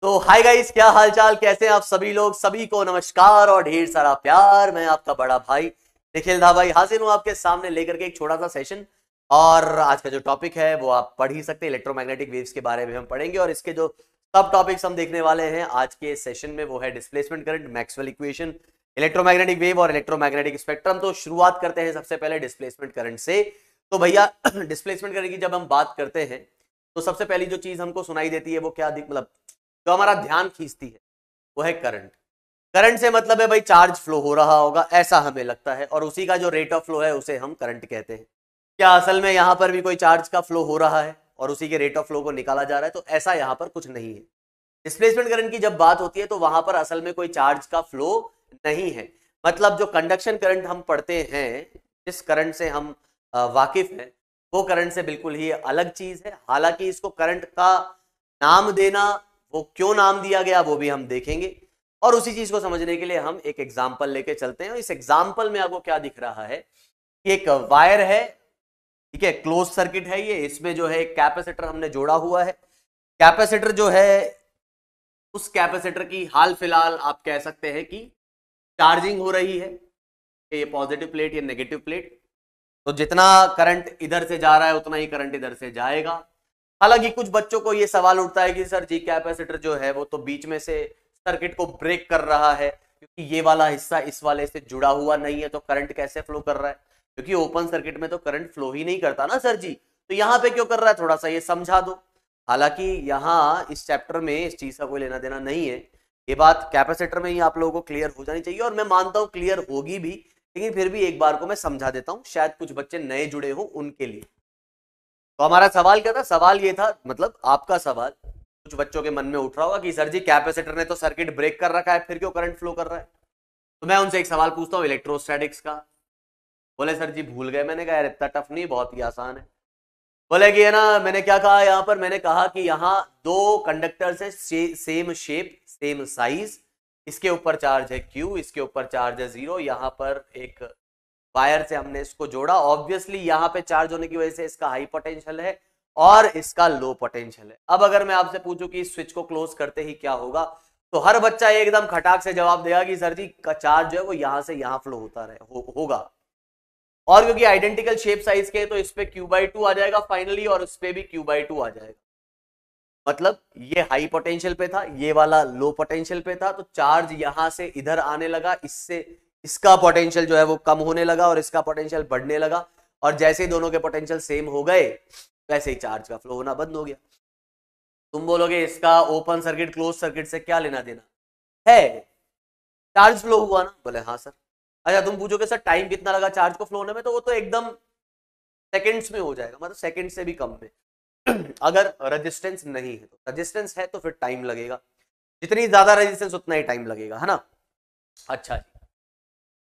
तो hi guys, क्या हालचाल, कैसे हैं आप सभी लोग। सभी को नमस्कार और ढेर सारा प्यार। मैं आपका बड़ा भाई निखिल धा भाई हाजिर हूं आपके सामने लेकर के एक छोटा सा सेशन। और आज का जो टॉपिक है वो आप पढ़ ही सकते हैं, इलेक्ट्रोमैग्नेटिक वेव्स के बारे में हम पढ़ेंगे। और इसके जो सब टॉपिक्स हम देखने वाले हैं आज के सेशन में वो है displacement current, Maxwell equation, electromagnetic wave और इलेक्ट्रोमैग्नेटिक स्पेक्ट्रम। तो शुरुआत करते हैं सबसे पहले डिस्प्लेसमेंट करंट से। तो भैया डिस्प्लेसमेंट करंट की जब हम बात करते हैं तो सबसे पहली जो चीज हमको सुनाई देती है वो क्या मतलब जो हमारा ध्यान खींचती है वो है करंट। करंट से मतलब है भाई चार्ज फ्लो हो रहा होगा, ऐसा हमें लगता है, और उसी का जो रेट ऑफ फ्लो है उसे हम करंट कहते हैं। क्या असल में यहां पर भी कोई चार्ज का फ्लो हो रहा है और उसी के रेट ऑफ फ्लो को निकाला जा रहा है? तो ऐसा यहां पर कुछ नहीं है। डिस्प्लेसमेंट करंट की जब बात होती है तो वहां पर असल में कोई चार्ज का फ्लो नहीं है। मतलब जो कंडक्शन करंट हम पढ़ते हैं, जिस करंट से हम वाकिफ हैं, वो करंट से बिल्कुल ही अलग चीज है। हालांकि इसको करंट का नाम देना, वो क्यों नाम दिया गया वो भी हम देखेंगे। और उसी चीज को समझने के लिए हम एक एग्जाम्पल लेके चलते हैं। इस एग्जाम्पल में आपको क्या दिख रहा है कि एक वायर है, ठीक है, क्लोज सर्किट है ये। इसमें जो है एक कैपेसिटर हमने जोड़ा हुआ है। कैपेसिटर जो है, उस कैपेसिटर की हाल फिलहाल आप कह सकते हैं कि चार्जिंग हो रही है, ये पॉजिटिव प्लेट या नेगेटिव प्लेट। तो जितना करंट इधर से जा रहा है उतना ही करंट इधर से जाएगा। हालांकि कुछ बच्चों को यह सवाल उठता है कि सर जी कैपेसिटर जो है वो तो बीच में से सर्किट को ब्रेक कर रहा है, क्योंकि ये वाला हिस्सा इस वाले से जुड़ा हुआ नहीं है, तो करंट कैसे फ्लो कर रहा है? क्योंकि ओपन सर्किट में तो करंट फ्लो ही नहीं करता ना सर जी, तो यहां पे क्यों कर रहा है, थोड़ा सा ये समझा दो। हालांकि यहाँ इस चैप्टर में इस चीज का कोई लेना देना नहीं है, ये बात कैपेसिटर में ही आप लोगों को क्लियर हो जानी चाहिए, और मैं मानता हूं क्लियर होगी भी, लेकिन फिर भी एक बार को मैं समझा देता हूं, शायद कुछ बच्चे नए जुड़े हो उनके लिए। तो हमारा सवाल क्या था? सवाल ये था, मतलब आपका सवाल कुछ बच्चों के मन में उठ रहा होगा कि सर जी कैपेसिटर ने तो सर्किट ब्रेक कर रखा है, फिर क्यों करंट फ्लो कर रहा है? तो मैं उनसे एक सवाल पूछता हूं इलेक्ट्रोस्टैटिक्स का। बोले सर जी भूल गए। मैंने कहा यार इतना टफ नहीं, बहुत ही आसान है। बोले कि है ना, मैंने क्या कहा यहां पर, मैंने कहा कि यहां दो कंडक्टर से सेम शेप सेम साइज, इसके ऊपर चार्ज है Q, इसके ऊपर चार्ज है 0। यहां पर एक वायर से हमने इसको जोड़ा। ऑब्वियसली यहां पे चार्ज होने की वजह से इसका हाई पोटेंशियल है और इसका लो पोटेंशियल है। अब अगर मैं आपसे पूछूं कि स्विच को क्लोज करते ही क्या होगा, तो हर बच्चा एकदम खटाक से जवाब देगा कि सर जी का चार्ज जो है वो यहां से यहां फ्लो होता रहे होगा। और क्योंकि आइडेंटिकल शेप साइज के तो इस पे Q/2 आ जाएगा फाइनली, और इस पे भी Q/2 आ जाएगा। मतलब ये हाई पोटेंशियल पे था, ये वाला लो पोटेंशियल पे था, तो चार्ज यहां से इधर आने लगा, इससे इसका पोटेंशियल जो है वो कम होने लगा और इसका पोटेंशियल बढ़ने लगा। और जैसे ही दोनों के पोटेंशियल सेम हो गए वैसे ही चार्ज का फ्लो होना बंद हो गया। तुम बोलोगे इसका ओपन सर्किट क्लोज सर्किट से क्या लेना देना है? चार्ज फ्लो हुआ ना। बोले हाँ सर। अच्छा तुम पूछोगे सर टाइम कितना लगा चार्ज को फ्लो होने में? तो वो तो एकदम सेकंड्स में हो जाएगा, मतलब सेकंड से भी कम में। अगर रेजिस्टेंस नहीं है, तो रेजिस्टेंस है तो फिर टाइम लगेगा, जितनी ज्यादा रेजिस्टेंस उतना ही टाइम लगेगा, है ना। अच्छा जी,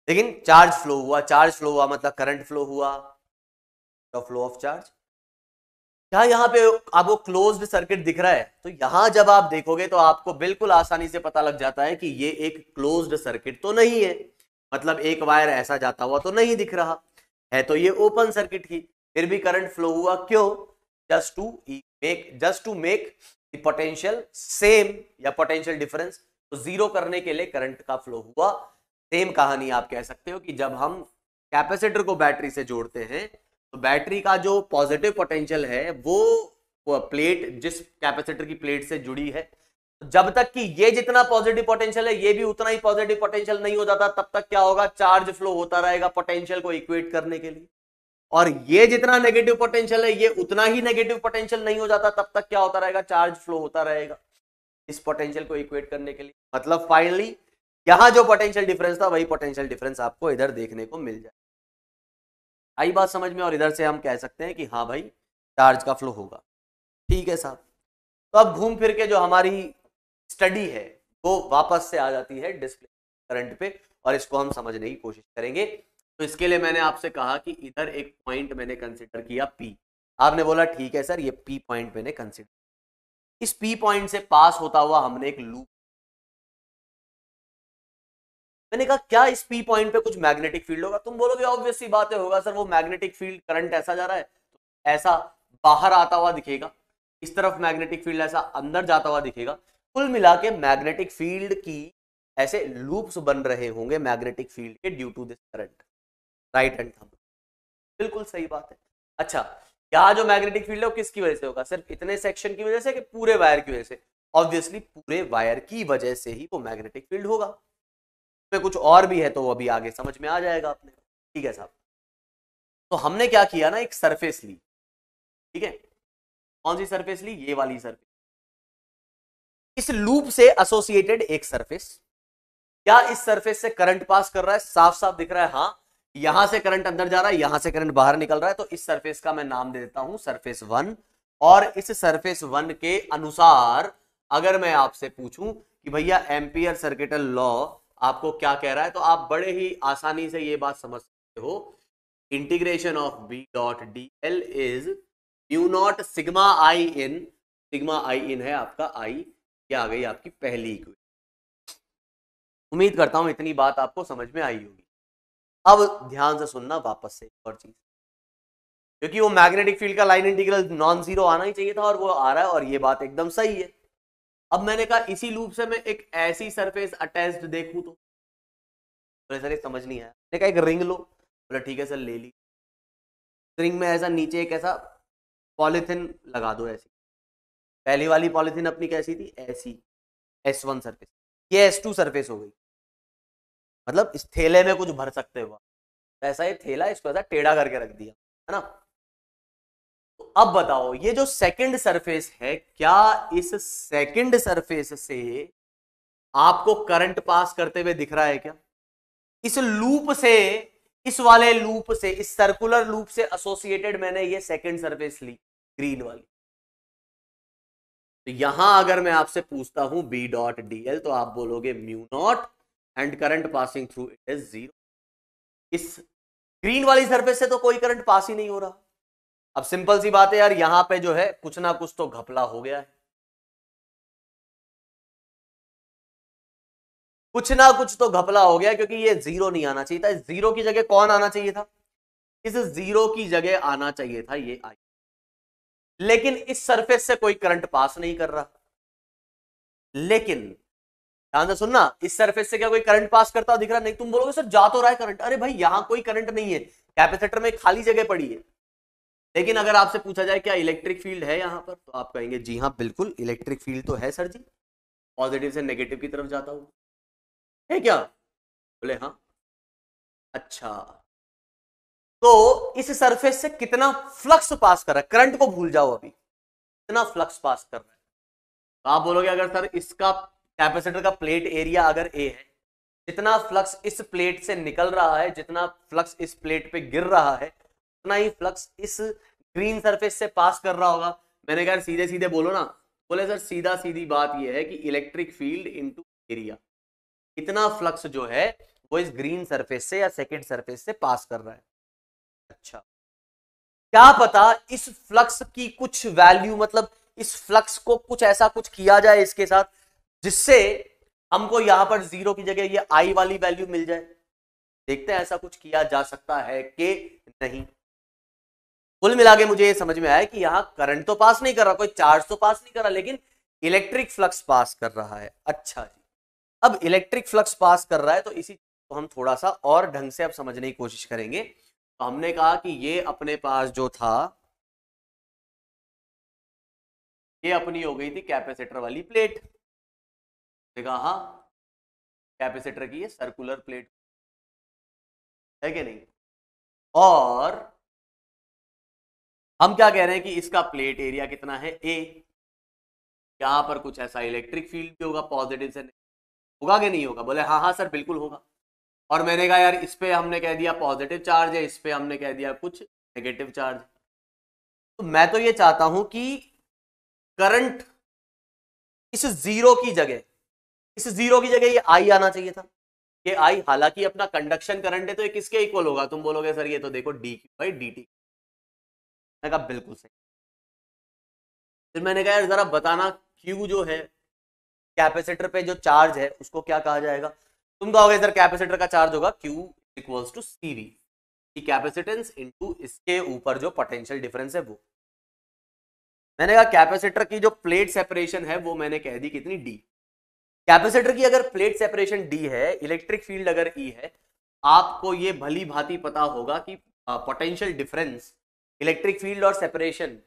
लेकिन चार्ज फ्लो हुआ, चार्ज फ्लो हुआ मतलब करंट फ्लो हुआ, तो फ्लो ऑफ चार्ज। क्या यहाँ पे आपको क्लोज्ड सर्किट दिख रहा है? तो यहां जब आप देखोगे तो आपको बिल्कुल आसानी से पता लग जाता है कि ये एक क्लोज्ड सर्किट तो नहीं है। मतलब एक वायर ऐसा जाता हुआ तो नहीं दिख रहा है, तो ये ओपन सर्किट ही, फिर भी करंट फ्लो हुआ। क्यों? Just to make the potential same या पोटेंशियल डिफरेंस, तो जीरो करने के लिए करंट का फ्लो हुआ। सेम कहानी आप कह सकते हो कि जब हम कैपेसिटर को बैटरी से जोड़ते हैं तो बैटरी का जो पॉजिटिव पोटेंशियल है वो प्लेट, जिस कैपेसिटर की प्लेट से जुड़ी है, जब तक कि ये जितना पॉजिटिव पोटेंशियल है ये भी उतना ही पॉजिटिव पोटेंशियल नहीं हो जाता, तब तक क्या होगा, चार्ज फ्लो होता रहेगा पोटेंशियल को इक्वेट करने के लिए। और ये जितना नेगेटिव पोटेंशियल है ये उतना ही नेगेटिव पोटेंशियल नहीं हो जाता, तब तक क्या होता रहेगा, चार्ज फ्लो होता रहेगा इस पोटेंशियल को इक्वेट करने के लिए। मतलब फाइनली यहां जो पोटेंशियल डिफरेंस था वही पोटेंशियल डिफरेंस आपको इधर देखने को मिल जाए। आई बात समझ में? और इधर से हम कह सकते हैं कि हाँ भाई चार्ज का फ्लो होगा। ठीक है साहब। तो अब घूम फिर के जो हमारी स्टडी है वो वापस से आ जाती है डिस्प्ले करंट पे, और इसको हम समझने की कोशिश करेंगे। तो इसके लिए मैंने आपसे कहा कि इधर एक पॉइंट मैंने कंसिडर किया P। आपने बोला ठीक है सर, ये P पॉइंट मैंने कंसिडर। इस P पॉइंट से पास होता हुआ हमने एक लूप। मैंने कहा क्या इस P पॉइंट पे कुछ मैग्नेटिक फील्ड होगा? तुम बोलोगे ऑब्वियस सी बात है होगा सर, वो मैग्नेटिक फील्ड करंट ऐसा जा रहा है, ऐसा बाहर आता हुआ दिखेगा, इस तरफ मैग्नेटिक फील्ड ऐसा अंदर जाता हुआ दिखेगा। कुल मिला के मैग्नेटिक फील्ड की ऐसे लूप्स बन रहे होंगे मैग्नेटिक फील्ड के due to this current, right hand thumb. बिल्कुल सही बात है। अच्छा, यहाँ जो मैग्नेटिक फील्ड है वो किसकी वजह से होगा? सिर्फ इतने सेक्शन की वजह से कि पूरे वायर की वजह से? ऑब्वियसली पूरे वायर की वजह से ही वो मैग्नेटिक फील्ड होगा। पे कुछ और भी है तो वो अभी आगे समझ में आ जाएगा आपने। ठीक है साहब, तो हमने क्या किया ना, एक सरफेस ली, ठीक है, कौन सी सरफेस ली? ये वाली सरफेस। इस लूप से एसोसिएटेड एक सरफेस, क्या इस सरफेस से करंट पास कर रहा है? साफ साफ दिख रहा है, हाँ। यहां से करंट अंदर जा रहा है, यहां से करंट बाहर निकल रहा है, तो इस सरफेस का मैं नाम दे देता हूं सरफेस 1। और इस सरफेस 1 के अनुसार अगर मैं आपसे पूछूं कि भैया एम्पियर सर्किटल लॉ आपको क्या कह रहा है, तो आप बड़े ही आसानी से ये बात समझ सकते हो। Integration of B dot D L is mu naught sigma I in, sigma I in है आपका आई, ये आ गई आपकी पहली इक्वेशन। उम्मीद करता हूं इतनी बात आपको समझ में आई होगी। अब ध्यान से सुनना वापस से एक और चीज, क्योंकि वो मैग्नेटिक फील्ड का लाइन इंटीग्रल नॉन जीरो आना ही चाहिए था और वो आ रहा है, और ये बात एकदम सही है। अब मैंने कहा इसी लूप से मैं एक ऐसी सरफेस अटैच्ड देखूं तो बोले सर ये समझ नहीं आया। मैंने कहा एक रिंग लो, बोले ठीक है सर ले ली। रिंग में ऐसा नीचे एक ऐसा पॉलिथिन लगा दो ऐसी। पहली वाली पॉलिथिन अपनी कैसी थी? ऐसी S1 सरफेस, ये S2 सरफेस हो गई। मतलब इस थैले में कुछ भर सकते हो, ऐसा ये थैला, इसको ऐसा टेढ़ा करके रख दिया, है ना। तो अब बताओ ये जो सेकंड सरफेस है, क्या इस सेकंड सरफेस से आपको करंट पास करते हुए दिख रहा है क्या? इस लूप से, इस वाले लूप से, इस सर्कुलर लूप से एसोसिएटेड मैंने ये सेकंड सरफेस ली, ग्रीन वाली। तो यहां अगर मैं आपसे पूछता हूं बी डॉट डी एल, तो आप बोलोगे mu naught and current passing through it is 0। इस ग्रीन वाली सरफेस से तो कोई करंट पास ही नहीं हो रहा। अब सिंपल सी बात है यार, यहां पे जो है कुछ ना कुछ तो घपला हो गया है, कुछ ना कुछ तो घपला हो गया, क्योंकि ये 0 नहीं आना चाहिए था। इस 0 की जगह कौन आना चाहिए था? इस 0 की जगह आना चाहिए था ये आई। लेकिन इस सरफेस से कोई करंट पास नहीं कर रहा। लेकिन ध्यान से सुनना, इस सरफेस से क्या कोई करंट पास करता दिख रहा? नहीं। तुम बोलोगे सर जा तो रहा है करंट। अरे भाई यहां कोई करंट नहीं है, कैपेसिटर में खाली जगह पड़ी है। लेकिन अगर आपसे पूछा जाए क्या इलेक्ट्रिक फील्ड है यहां पर, तो आप कहेंगे जी हाँ बिल्कुल इलेक्ट्रिक फील्ड तो है सर जी, पॉजिटिव से नेगेटिव की तरफ जाता हूं, है क्या? बोले हाँ। अच्छा, तो इस सरफेस से कितना फ्लक्स पास कर रहा है? करंट को भूल जाओ, अभी कितना फ्लक्स पास कर रहा है। तो आप बोलोगे अगर सर इसका कैपेसिटर का प्लेट एरिया अगर ए है, जितना फ्लक्स इस प्लेट से निकल रहा है, जितना फ्लक्स इस प्लेट पे गिर रहा है, उतना ही फ्लक्स इस ग्रीन सरफेस से पास कर रहा होगा। मैंने कहा सीधे सीधे बोलो ना। बोले सर सीधा सीधी बात यह है कि इलेक्ट्रिक फील्ड इनटू एरिया, इतना फ्लक्स जो है वो इस ग्रीन सरफेस से या सेकेंड सरफेस से पास कर रहा है। अच्छा, क्या पता इस फ्लक्स की कुछ वैल्यू, मतलब इस फ्लक्स को कुछ ऐसा कुछ किया जाए इसके साथ जिससे हमको यहां पर 0 की जगह ये आई वाली वैल्यू मिल जाए। देखते हैं ऐसा कुछ किया जा सकता है कि नहीं। कुल मिला के मुझे ये समझ में आया कि यहां करंट तो पास नहीं कर रहा, कोई चार्ज तो पास नहीं कर रहा, लेकिन इलेक्ट्रिक फ्लक्स पास कर रहा है। अच्छा जी, अब इलेक्ट्रिक फ्लक्स पास कर रहा है तो इसी को हम थोड़ा सा और ढंग से अब समझने की कोशिश करेंगे। तो हमने कहा कि ये अपने पास जो था, ये अपनी हो गई थी कैपेसिटर वाली प्लेट। देखा हाँ, कैपेसिटर की ये सर्कुलर प्लेट है कि नहीं। और हम क्या कह रहे हैं कि इसका प्लेट एरिया कितना है? ए। यहां पर कुछ ऐसा इलेक्ट्रिक फील्ड भी होगा, पॉजिटिव से होगा कि नहीं होगा? बोले हाँ हाँ सर बिल्कुल होगा। और मैंने कहा यार इस पे हमने कह दिया पॉजिटिव चार्ज है, इस पे हमने कह दिया कुछ नेगेटिव चार्ज। तो मैं तो ये चाहता हूं कि करंट इस 0 की जगह, इस 0 की जगह ये आई आना चाहिए था। ये आई हालांकि अपना कंडक्शन करंट है, तो ये किसके इक्वल होगा? तुम बोलोगे सर ये तो देखो D Q by D T. मैं कहा बिल्कुल सही। फिर मैंने कहा यार जरा बताना क्यू जो है कैपेसिटर पे जो चार्ज है उसको क्या कहा जाएगा? तुम कहोगे सर कैपेसिटर का चार्ज होगा Q equals to CV, capacitance into इसके ऊपर जो पोटेंशियल डिफरेंस है वो। मैंने कहा कैपेसिटर की जो प्लेट सेपरेशन है वो मैंने कह दी कितनी, डी। कैपेसिटर की अगर प्लेट सेपरेशन डी है, इलेक्ट्रिक फील्ड अगर ई है, आपको ये भली भांति पता होगा कि पोटेंशियल डिफरेंस इलेक्ट्रिक फील्ड और सेपरेशन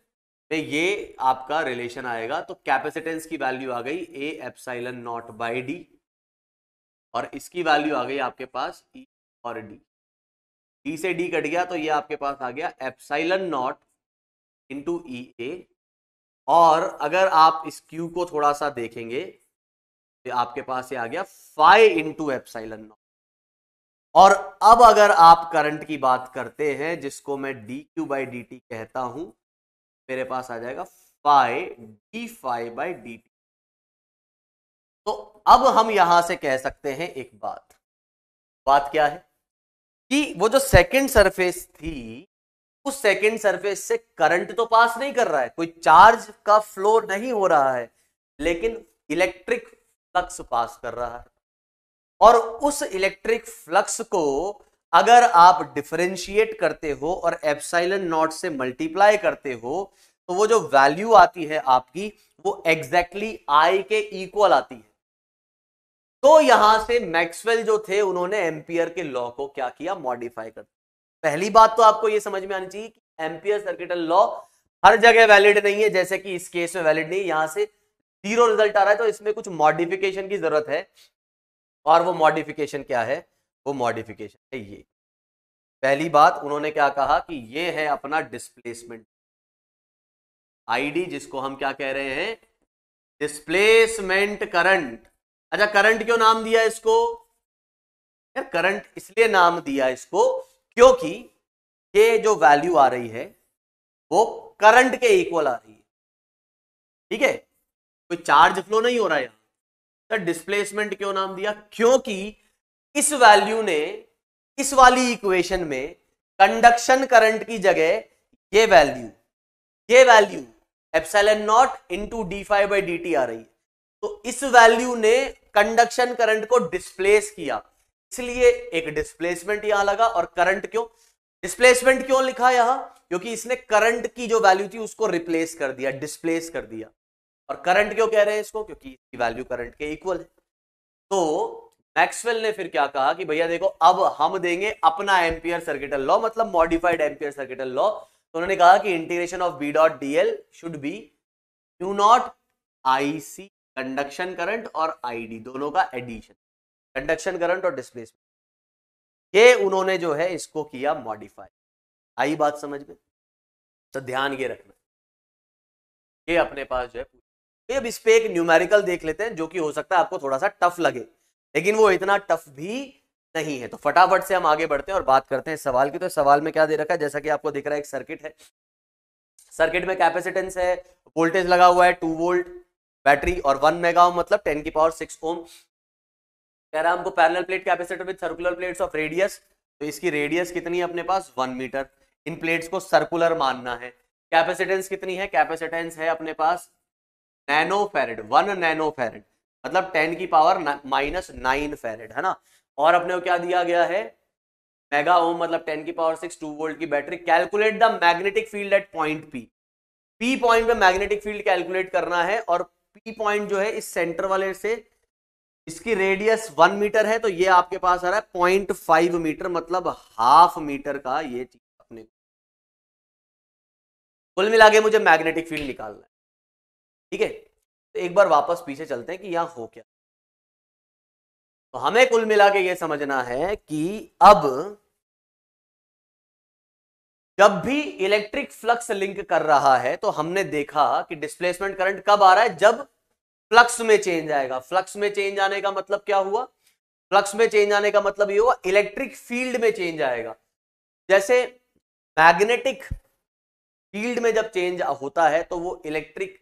में ये आपका रिलेशन आएगा। तो कैपेसिटेंस की वैल्यू आ गई A epsilon not by D, और इसकी वैल्यू आ गई आपके पास ई और डी। डी से डी कट गया तो ये आपके पास आ गया एप्सिलॉन नॉट इंटू ई ए, और अगर आप इस क्यू को थोड़ा सा देखेंगे तो आपके पास ये आ गया फाई इंटू एप्सिलॉन नॉट। और अब अगर आप करंट की बात करते हैं जिसको मैं D Q by D T कहता हूं, मेरे पास आ जाएगा phi D phi by D T. तो अब हम यहां से कह सकते हैं एक बात क्या है कि वो जो सेकंड सरफेस थी, उस सेकंड सरफेस से करंट तो पास नहीं कर रहा है, कोई चार्ज का फ्लो नहीं हो रहा है, लेकिन इलेक्ट्रिक फ्लक्स पास कर रहा है। और उस इलेक्ट्रिक फ्लक्स को अगर आप डिफरेंशिएट करते हो और एप्सिलॉन नॉट से मल्टीप्लाई करते हो, तो वो जो वैल्यू आती है आपकी वो एग्जैक्टली आई के इक्वल आती है। तो यहां से मैक्सवेल जो थे उन्होंने एम्पियर के लॉ को क्या किया, मॉडिफाई कर। पहली बात तो आपको यह समझ में आनी चाहिए कि एम्पियर सर्किटल लॉ हर जगह वैलिड नहीं है, जैसे कि इस केस में वैलिड नहीं है। यहां से 0 रिजल्ट आ रहा है तो इसमें कुछ मॉडिफिकेशन की जरूरत है, और वो मॉडिफिकेशन क्या है, वो मॉडिफिकेशन है ये। पहली बात उन्होंने क्या कहा कि ये है अपना डिस्प्लेसमेंट आईडी, जिसको हम क्या कह रहे हैं, डिस्प्लेसमेंट करंट। अच्छा, करंट क्यों नाम दिया इसको यार? करंट इसलिए नाम दिया इसको क्योंकि ये जो वैल्यू आ रही है वो करंट के इक्वल आ रही है, ठीक है, कोई चार्ज फ्लो नहीं हो रहा है यहां। तो डिस्प्लेसमेंट क्यों नाम दिया? क्योंकि इस वैल्यू ने इस वाली इक्वेशन में कंडक्शन करंट की जगह ये value epsilon naught into D phi by D T आ रही है। तो इस वैल्यू ने कंडक्शन करंट को डिस्प्लेस किया, इसलिए एक डिस्प्लेसमेंट यहां लगा। और करंट क्यों, डिस्प्लेसमेंट क्यों लिखा यहां? क्योंकि इसने करंट की जो वैल्यू थी उसको रिप्लेस कर दिया, डिस्प्लेस कर दिया। और करंट क्यों कह रहे हैं इसको? क्योंकि इसकी वैल्यू करंट के इक्वल है। तो मैक्सवेल ने फिर क्या कहा कि भैया देखो, अब हम देंगे अपना एम्पियर सर्किटल लॉ, मतलब मॉडिफाइड एम्पियर सर्किटल लॉ। तो उन्होंने कहा कि integration of B dot D L should be Q naught I C, conduction current और आईडी दोनों का एडिशन, कंडक्शन करंट और डिस्प्लेसमेंट, ये उन्होंने जो है इसको किया मॉडिफाई। आई बात समझ में? तो ध्यान ये रखना, ये अपने पास जो है। अब इस पे एक न्यूमेरिकल देख लेते हैं जो कि हो सकता है आपको थोड़ा सा टफ लगे, लेकिन वो इतना टफ भी नहीं है। तो फटाफट से हम आगे बढ़ते हैं और बात करते हैं सवाल की। तो सवाल में क्या दे रखा है, जैसा कि आपको दिख रहा है, एक सर्किट है, सर्किट में कैपेसिटेंस है, वोल्टेज लगा हुआ है 2 वोल्ट, बैटरी और 1 मेगा ओम मतलब 10 की पावर 6 ओम। कह रहा है हमको parallel plate capacitor with circular plates of radius, तो इसकी रेडियस कितनी है अपने पास 1 मीटर। इन प्लेट्स को सर्कुलर मानना है। कैपेसिटेंस कितनी है? कैपेसिटेंस है अपने पास नैनो फेरेड, 1 नैनो फेरेड मतलब 10 की पावर -9 फेरेड, है ना। और अपने को क्या दिया गया है, मेगा ओम मतलब 10 की पावर 6, 2 वोल्ट की battery. Calculate the magnetic field at point P, P point पे मैग्नेटिक फील्ड कैलकुलेट करना है। और पी पॉइंट जो है इस सेंटर वाले से, इसकी रेडियस 1 मीटर है, तो ये आपके पास आ रहा है 0.5 मीटर मतलब हाफ मीटर का ये चीज अपने को। कुल मिला के मुझे मैग्नेटिक फील्ड निकालना है, ठीक है। तो एक बार वापस पीछे चलते हैं कि यहां हो क्या। तो हमें कुल मिला के ये समझना है कि अब जब भी इलेक्ट्रिक फ्लक्स लिंक कर रहा है तो हमने देखा कि डिस्प्लेसमेंट करंट कब आ रहा है, जब फ्लक्स में चेंज आएगा। फ्लक्स में चेंज आने का मतलब क्या हुआ? फ्लक्स में चेंज आने का मतलब ये हुआ इलेक्ट्रिक फील्ड में चेंज आएगा। जैसे मैग्नेटिक फील्ड में जब चेंज होता है तो वो इलेक्ट्रिक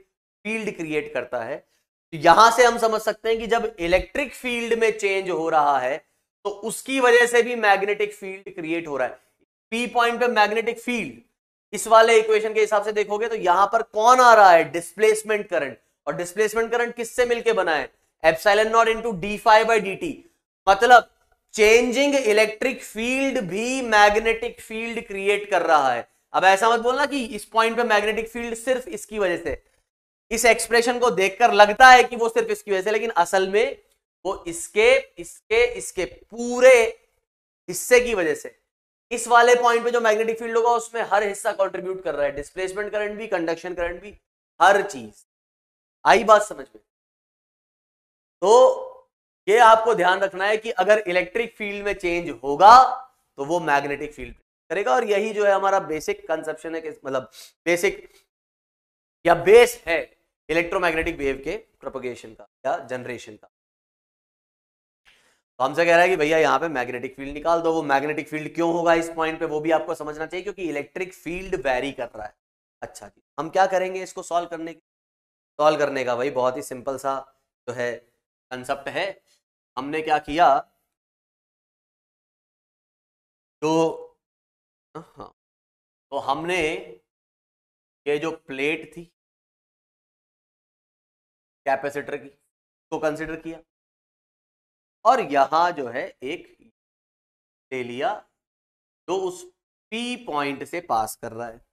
फील्ड क्रिएट करता है। तो यहां से हम समझ सकते हैं कि जब इलेक्ट्रिक फील्ड में चेंज हो रहा है तो उसकी वजह से भी मैग्नेटिक फील्ड क्रिएट हो रहा है। पी पॉइंट पे मैग्नेटिक फील्ड, इस वाले इक्वेशन के हिसाब से देखोगे तो यहां पर कौन आ रहा है, डिस्प्लेसमेंट करंट। और डिस्प्लेसमेंट करंट किससे मिलके बना है, epsilon naught into D phi by D T. मतलब चेंजिंग इलेक्ट्रिक फील्ड भी मैग्नेटिक फील्ड क्रिएट कर रहा है। अब ऐसा मत बोलना कि इस पॉइंट पे मैग्नेटिक फील्ड सिर्फ इसकी वजह से, इस एक्सप्रेशन को देखकर लगता है कि वो सिर्फ इसकी वजह से, लेकिन असल में वो इसके पूरे हिस्से की वजह से, इस वाले पॉइंट पे जो मैग्नेटिक फील्ड होगा उसमें हर हिस्सा कंट्रीब्यूट कर रहा है, डिस्प्लेसमेंट करंट भी, कंडक्शन करंट भी, हर चीज। आई बात समझ में? तो ये आपको ध्यान रखना है कि अगर इलेक्ट्रिक फील्ड में चेंज होगा तो वो मैग्नेटिक फील्ड करेगा, और यही जो है हमारा बेसिक कंसेप्शन है, मतलब बेसिक या बेस है इलेक्ट्रोमैग्नेटिक वेव के प्रोपगेशन का या जनरेशन का। तो हमसे कह रहा है कि भैया यहाँ पे मैग्नेटिक फील्ड निकाल दो। वो मैग्नेटिक फील्ड क्यों होगा इस पॉइंट पे वो भी आपको समझना चाहिए, क्योंकि इलेक्ट्रिक फील्ड वेरी कर रहा है। अच्छा जी, हम क्या करेंगे इसको सॉल्व करने का भाई बहुत ही सिंपल सा जो है कंसेप्ट है। हमने क्या किया, हाँ, तो हमने ये जो प्लेट थी कैपेसिटर की को कंसिडर किया, और यहां जो है एक ले लिया जो उस P पॉइंट से पास कर रहा है।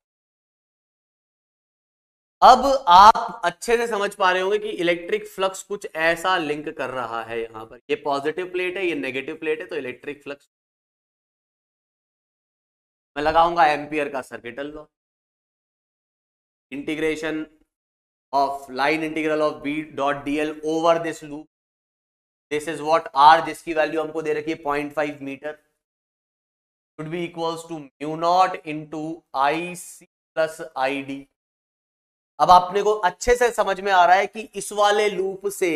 अब आप अच्छे से समझ पा रहे होंगे कि इलेक्ट्रिक फ्लक्स कुछ ऐसा लिंक कर रहा है। यहां पर ये पॉजिटिव प्लेट है, ये नेगेटिव प्लेट है, तो इलेक्ट्रिक फ्लक्स मैं लगाऊंगा एम्पियर का circuital law, integration of line integral of B dot D L over this loop, this is what R, जिसकी वैल्यू हमको दे रखी है 0.5 metre, should be equals to mu naught into IC plus ID। अब आपने को अच्छे से समझ में आ रहा है कि इस वाले लूप से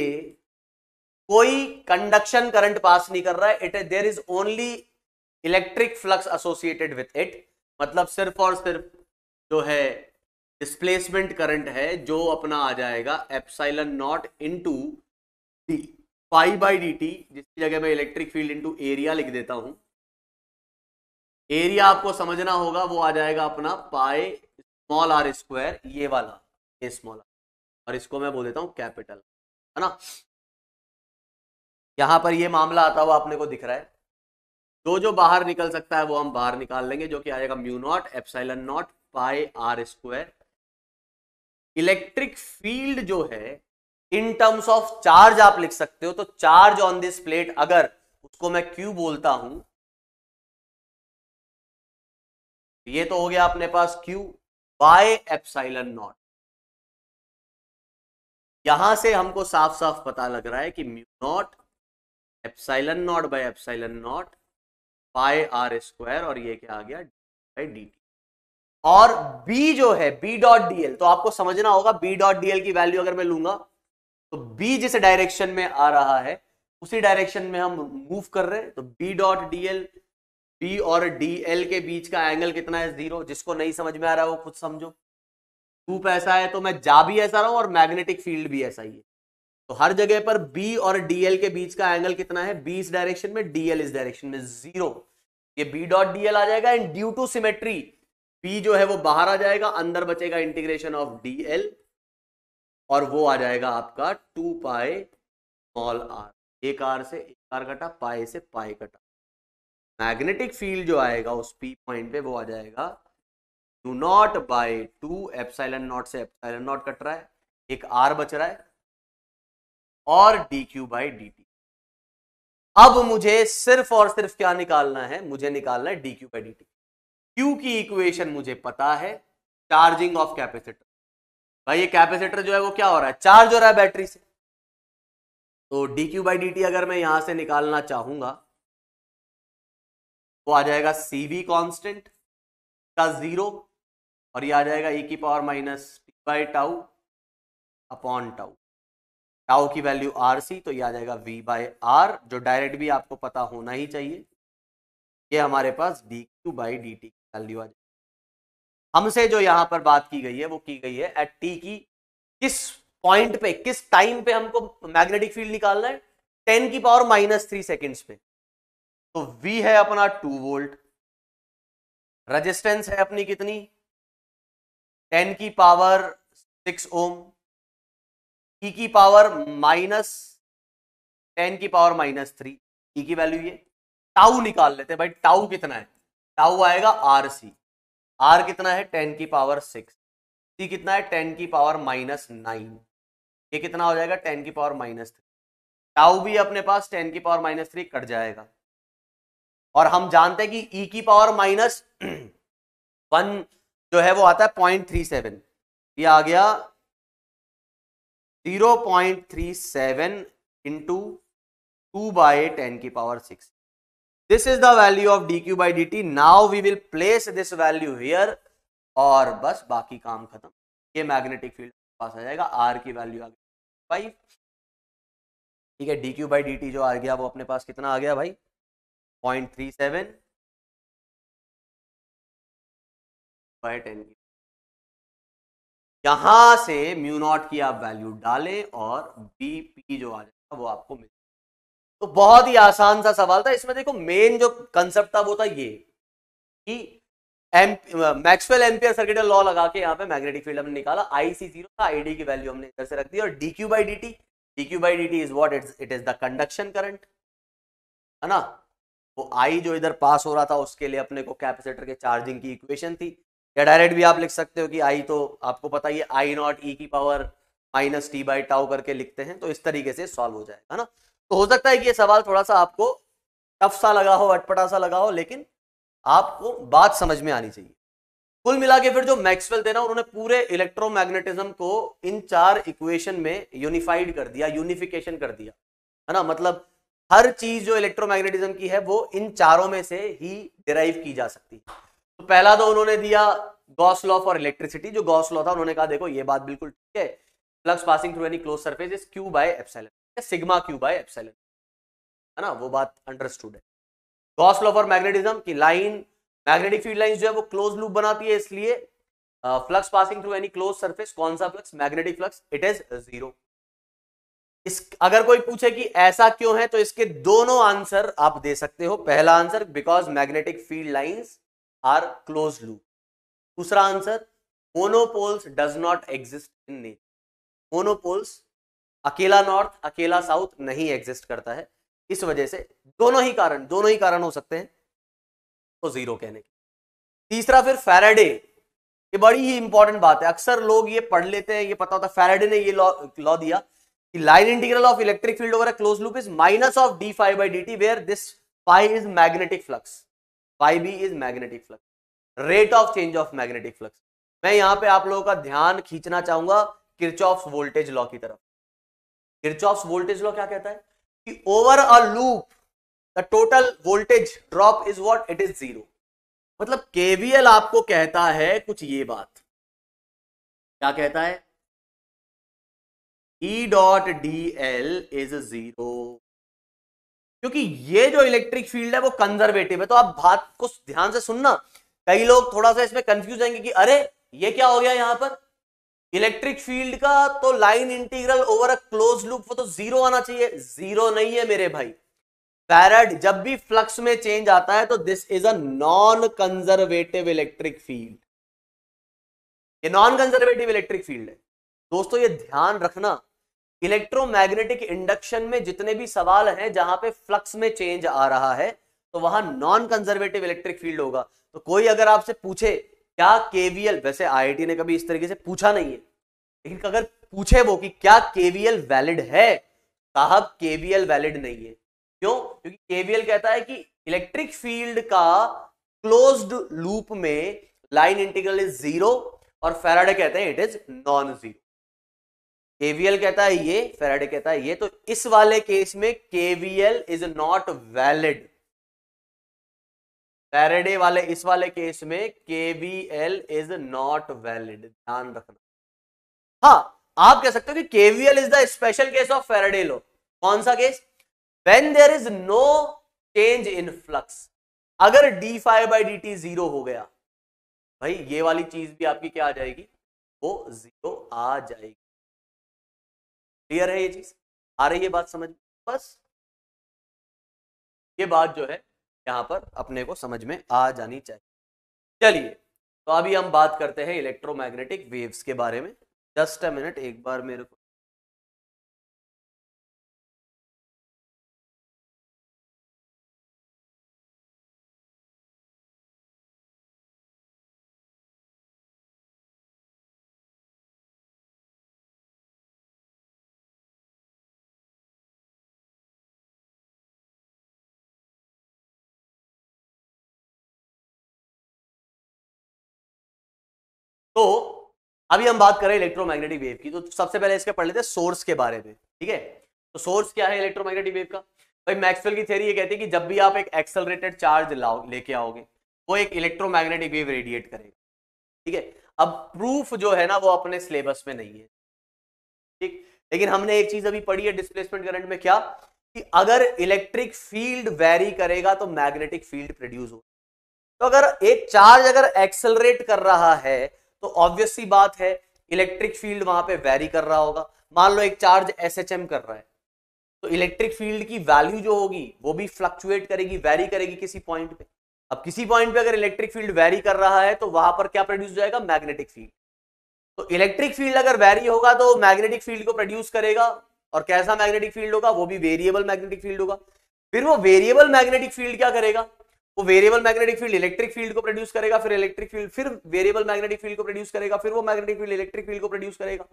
कोई कंडक्शन करंट पास नहीं कर रहा है, it there is only electric flux associated with it, मतलब सिर्फ और सिर्फ जो है डिस्प्लेसमेंट करंट है जो अपना आ जाएगा epsilon naught into pi by D T, जिसकी जगह मैं इलेक्ट्रिक फील्ड इनटू एरिया लिख देता हूं। एरिया आपको समझना होगा, वो आ जाएगा अपना पाई स्मॉल आर स्क्वायर, ये वाला ये स्मॉल आर, और इसको मैं बोल देता हूं कैपिटल, है ना। यहां पर ये मामला आता हुआ अपने को दिख रहा है, जो बाहर निकल सकता है वो हम बाहर निकाल लेंगे, जो कि आएगा mu naught epsilon naught pi R square. Electric field जो है इन टर्म्स ऑफ चार्ज आप लिख सकते हो, तो चार्ज ऑन दिस प्लेट अगर उसको मैं क्यू बोलता हूं, ये तो हो गया अपने पास Q बाय एप्सिलॉन नॉट। यहां से हमको साफ साफ पता लग रहा है कि mu naught epsilon naught by epsilon naught pi R square, और ये क्या आ गया बाय डी टी। और B जो है B डॉट डी एल, तो आपको समझना होगा B डॉट डी एल की वैल्यू अगर मैं लूंगा तो B जिस डायरेक्शन में आ रहा है उसी डायरेक्शन में हम मूव कर रहे हैं, तो B dot D L, B और डी एल के बीच का एंगल कितना है 0। जिसको नहीं समझ में आ रहा है वो खुद समझो। लूप ऐसा है तो मैं जा भी ऐसा रहा हूं और मैग्नेटिक फील्ड भी ऐसा ही है, तो हर जगह पर बी और डीएल के बीच का एंगल कितना है, बी इस डायरेक्शन में, डीएल इस डायरेक्शन में, 0। ये बी डॉट डीएल आ जाएगा, and due to symmetry B जो है वो बाहर आ जाएगा, अंदर बचेगा इंटीग्रेशन ऑफ डीएल, और वो आ जाएगा आपका 2 पाई स्मॉल आर, एक आर से एक आर कटा, पाई से पाई कटा। मैग्नेटिक फील्ड जो आएगा उस पी पॉइंट पे वो आ जाएगा mu naught by 2 epsilon naught से एप्सिलॉन नॉट कट रहा है, एक आर बच रहा है, और D Q by D T. अब मुझे सिर्फ और सिर्फ क्या निकालना है, मुझे निकालना है D Q by D T. Q की इक्वेशन मुझे पता है, चार्जिंग ऑफ कैपेसिटर। भाई ये कैपेसिटर जो है वो क्या हो रहा है, चार्ज हो रहा है बैटरी से, तो D Q by D T अगर मैं यहां से निकालना चाहूंगा वो आ जाएगा CV कांस्टेंट का 0, और ये आ जाएगा e की power minus T by tau upon tau, tau की वैल्यू RC, तो ये आ जाएगा V बाई R, जो डायरेक्ट भी आपको पता होना ही चाहिए। ये हमारे पास D Q by D T की वैल्यू आ जाएगी। हमसे जो यहां पर बात की गई है वो की गई है एट टी की किस पॉइंट पे, किस टाइम पे हमको मैग्नेटिक फील्ड निकालना है, 10 की पावर माइनस 3 सेकेंड्स पे। तो V है अपना 2 वोल्ट, रेजिस्टेंस है अपनी कितनी 10 की पावर 6 ओम, E की पावर माइनस 10 की पावर माइनस 3, E की वैल्यू ये। टाउ निकाल लेते हैं भाई, टाउ कितना है, टाउ आएगा RC, आर कितना है 10⁻6, सी कितना है 10⁻⁹, ये कितना हो जाएगा 10⁻3, टाउ भी अपने पास 10⁻3 कट जाएगा। और हम जानते हैं कि e⁻⁻1 जो है वो आता है 0.37, ये आ गया 0.37 into 2/10⁻6। This is the value of dq by dt. Now we will place this value here और बस बाकी काम खत्म। ये मैग्नेटिक फील्ड पास आ जाएगा, r की वैल्यू आ गई 5। ठीक है, dq by dt जो आ गया वो अपने पास कितना आ गया भाई 0.37 बाय 10। यहां से म्यू नॉट की आप वैल्यू डालें और bp जो आ जाएगा वो आपको मिल। तो बहुत ही आसान सा सवाल था। इसमें देखो मेन जो कंसेप्ट था वो था ये कि मैक्सवेल एम्पियर सर्किट लॉ लगा के यहाँ पे मैग्नेटिक फील्ड हमने निकाला, IC 0 था, ID की वैल्यू हमने इधर से रख दी, और dq by dt is what it is the conduction current, है ना। वो I जो इधर पास हो रहा था उसके लिए अपने को कैपेसिटर के चार्जिंग की इक्वेशन थी, या डायरेक्ट भी आप लिख सकते हो कि I तो आपको पता ही है I0 e⁻⁻t/τ करके लिखते हैं, तो इस तरीके से सॉल्व हो जाएगा, है ना। तो हो सकता है कि ये सवाल थोड़ा सा आपको टफ सा लगा हो, अटपटा सा लगा हो, लेकिन आपको बात समझ में आनी चाहिए। कुल मिला के फिर जो मैक्सवेल थे ना, उन्होंने पूरे इलेक्ट्रोमैग्नेटिज्म को इन 4 इक्वेशन में यूनिफाइड कर दिया, यूनिफिकेशन कर दिया, है ना। मतलब हर चीज जो इलेक्ट्रोमैग्नेटिज्म की है वो इन चारों में से ही डिराइव की जा सकती है। तो पहला तो उन्होंने दिया गॉस लॉ फॉर इलेक्ट्रिसिटी। जो गॉस लॉ था उन्होंने कहा देखो ये बात बिल्कुल ठीक है, flux passing through any close surface is q by epsilon, sigma q by epsilon, है ना, वो बात अंडरस्टूड है। गॉस लॉ फॉर मैग्नेटिज्म की लाइन, मैग्नेटिक फील्ड लाइन जो है वो क्लोज लूप बनाती है, इसलिए flux passing through any close surface, कौन सा flux, magnetic flux, it is 0। इस अगर कोई पूछे कि ऐसा क्यों है, तो इसके दोनों आंसर आप दे सकते हो। पहला answer because magnetic field lines are close loop. दूसरा answer monopoles does not exist in nature. Monopoles, अकेला नॉर्थ अकेला साउथ नहीं एग्जिस्ट करता है, इस वजह से दोनों ही कारण हो सकते हैं, तो 0 कहने के। तीसरा फिर फैराडे, ये बड़ी ही इंपॉर्टेंट बात है, अक्सर लोग ये पढ़ लेते हैं, ये पता होता है फैराडे ने ये लॉ दिया कि line integral of electric field over a close loop is minus of d phi by D t, where this phi is magnetic flux, phi B is magnetic flux, rate of change of magnetic flux. मैं यहां पे आप लोगों का ध्यान खींचना चाहूंगा Kirchhoff's voltage law की तरफ। किरचॉफ्स वोल्टेज लॉ क्या कहता है कि over a loop the total voltage drop is what, it is 0। मतलब केवीएल आपको कहता है कुछ ये बात, क्या कहता है, E dot D L is 0, क्योंकि ये जो इलेक्ट्रिक फील्ड है वो कंजर्वेटिव है। तो आप बात को ध्यान से सुनना, कई लोग थोड़ा सा इसमें कंफ्यूज आएंगे कि अरे ये क्या हो गया यहां पर, इलेक्ट्रिक फील्ड का तो line integral over a close loop वो तो 0 आना चाहिए। 0 नहीं है मेरे भाई। फैराड जब भी फ्लक्स में चेंज आता है तो this is a non conservative electric field, ये नॉन कंजर्वेटिव इलेक्ट्रिक फील्ड है। दोस्तों ये ध्यान रखना, इलेक्ट्रोमैग्नेटिक इंडक्शन में जितने भी सवाल हैं जहां पे फ्लक्स में चेंज आ रहा है तो वहां नॉन कंजर्वेटिव इलेक्ट्रिक फील्ड होगा। तो कोई अगर आपसे पूछे क्या केवीएल, वैसे आईआईटी ने कभी इस तरीके से पूछा नहीं है, लेकिन अगर पूछे वो कि क्या केवीएल वैलिड है, साहब केवीएल वैलिड नहीं है। क्यों? क्योंकि केवीएल कहता है कि इलेक्ट्रिक फील्ड का क्लोज्ड लूप में लाइन इंटीग्रल इज 0 और फैराडे कहते हैं इट इज नॉन 0। केवीएल कहता है ये, फैराडे कहता है ये, तो इस वाले केस में KVL is not valid. Faraday वाले इस वाले केस में केवीएल इज नॉट वैलिड, ध्यान रखना। हाँ आप कह सकते हो कि KVL is the special case of Faraday law. कौन सा case? When there is no change in flux. अगर D phi by D T 0 हो गया, भाई ये वाली चीज भी आपकी क्या आ जाएगी, वो 0 आ जाएगी। क्लियर है ये चीज, आ रही है बात समझ? बस ये बात जो है यहां पर अपने को समझ में आ जानी चाहिए। चलिए तो अभी हम बात करते हैं इलेक्ट्रोमैग्नेटिक वेव्स के बारे में। जस्ट अ मिनट, एक बार मेरे को तो अभी हम बात करें इलेक्ट्रोमैग्नेटिक वेव की, तो सबसे पहले इसके पढ़ लेते हैं सोर्स के बारे में, ठीक है। तो सोर्स क्या है इलेक्ट्रोमैग्नेटिक वेव का? भाई मैक्सवेल की थ्योरी ये कहती है कि जब भी आप एक एक्सेलरेटेड चार्ज लेके आओगे, वो एक इलेक्ट्रोमैग्नेटिक वेव रेडिएट करेगा, ठीक है। अब प्रूफ जो है ना वो अपने सिलेबस में नहीं है, ठीक, लेकिन हमने एक चीज अभी पढ़ी है डिस्प्लेसमेंट करंट में, क्या कि अगर इलेक्ट्रिक फील्ड वेरी करेगा तो मैग्नेटिक फील्ड प्रोड्यूस हो। तो अगर एक चार्ज अगर एक्सेलरेट कर रहा है तो ऑब्वियस सी बात है इलेक्ट्रिक फील्ड वहां पे वेरी कर रहा होगा। मान लो एक चार्ज एसएचएम कर रहा है, तो इलेक्ट्रिक फील्ड की वैल्यू जो होगी वो भी फ्लक्चुएट करेगी, वेरी करेगी किसी पॉइंट पे। अब किसी पॉइंट पे अगर इलेक्ट्रिक फील्ड वेरी कर रहा है तो वहां पर क्या प्रोड्यूस हो जाएगा? Magnetic field. तो इलेक्ट्रिक फील्ड अगर वेरी होगा तो मैग्नेटिक फील्ड को प्रोड्यूस करेगा, और कैसा मैग्नेटिक फील्ड होगा? वो भी वेरिएबल मैग्नेटिक फील्ड होगा। फिर वो वेरिएबल मैग्नेटिक फील्ड क्या करेगा? वो variable magnetic field electric field को प्रोड्यूस करेगा, फिर इलेक्ट्रिक फील्ड फिर वेरिएबल मैग्नेटिक फील्ड को प्रोड्यूस करेगा, फिर वो मैग्नेटिक फील्ड इलेक्ट्रिक फील्ड को प्रोड्यूस करेगा।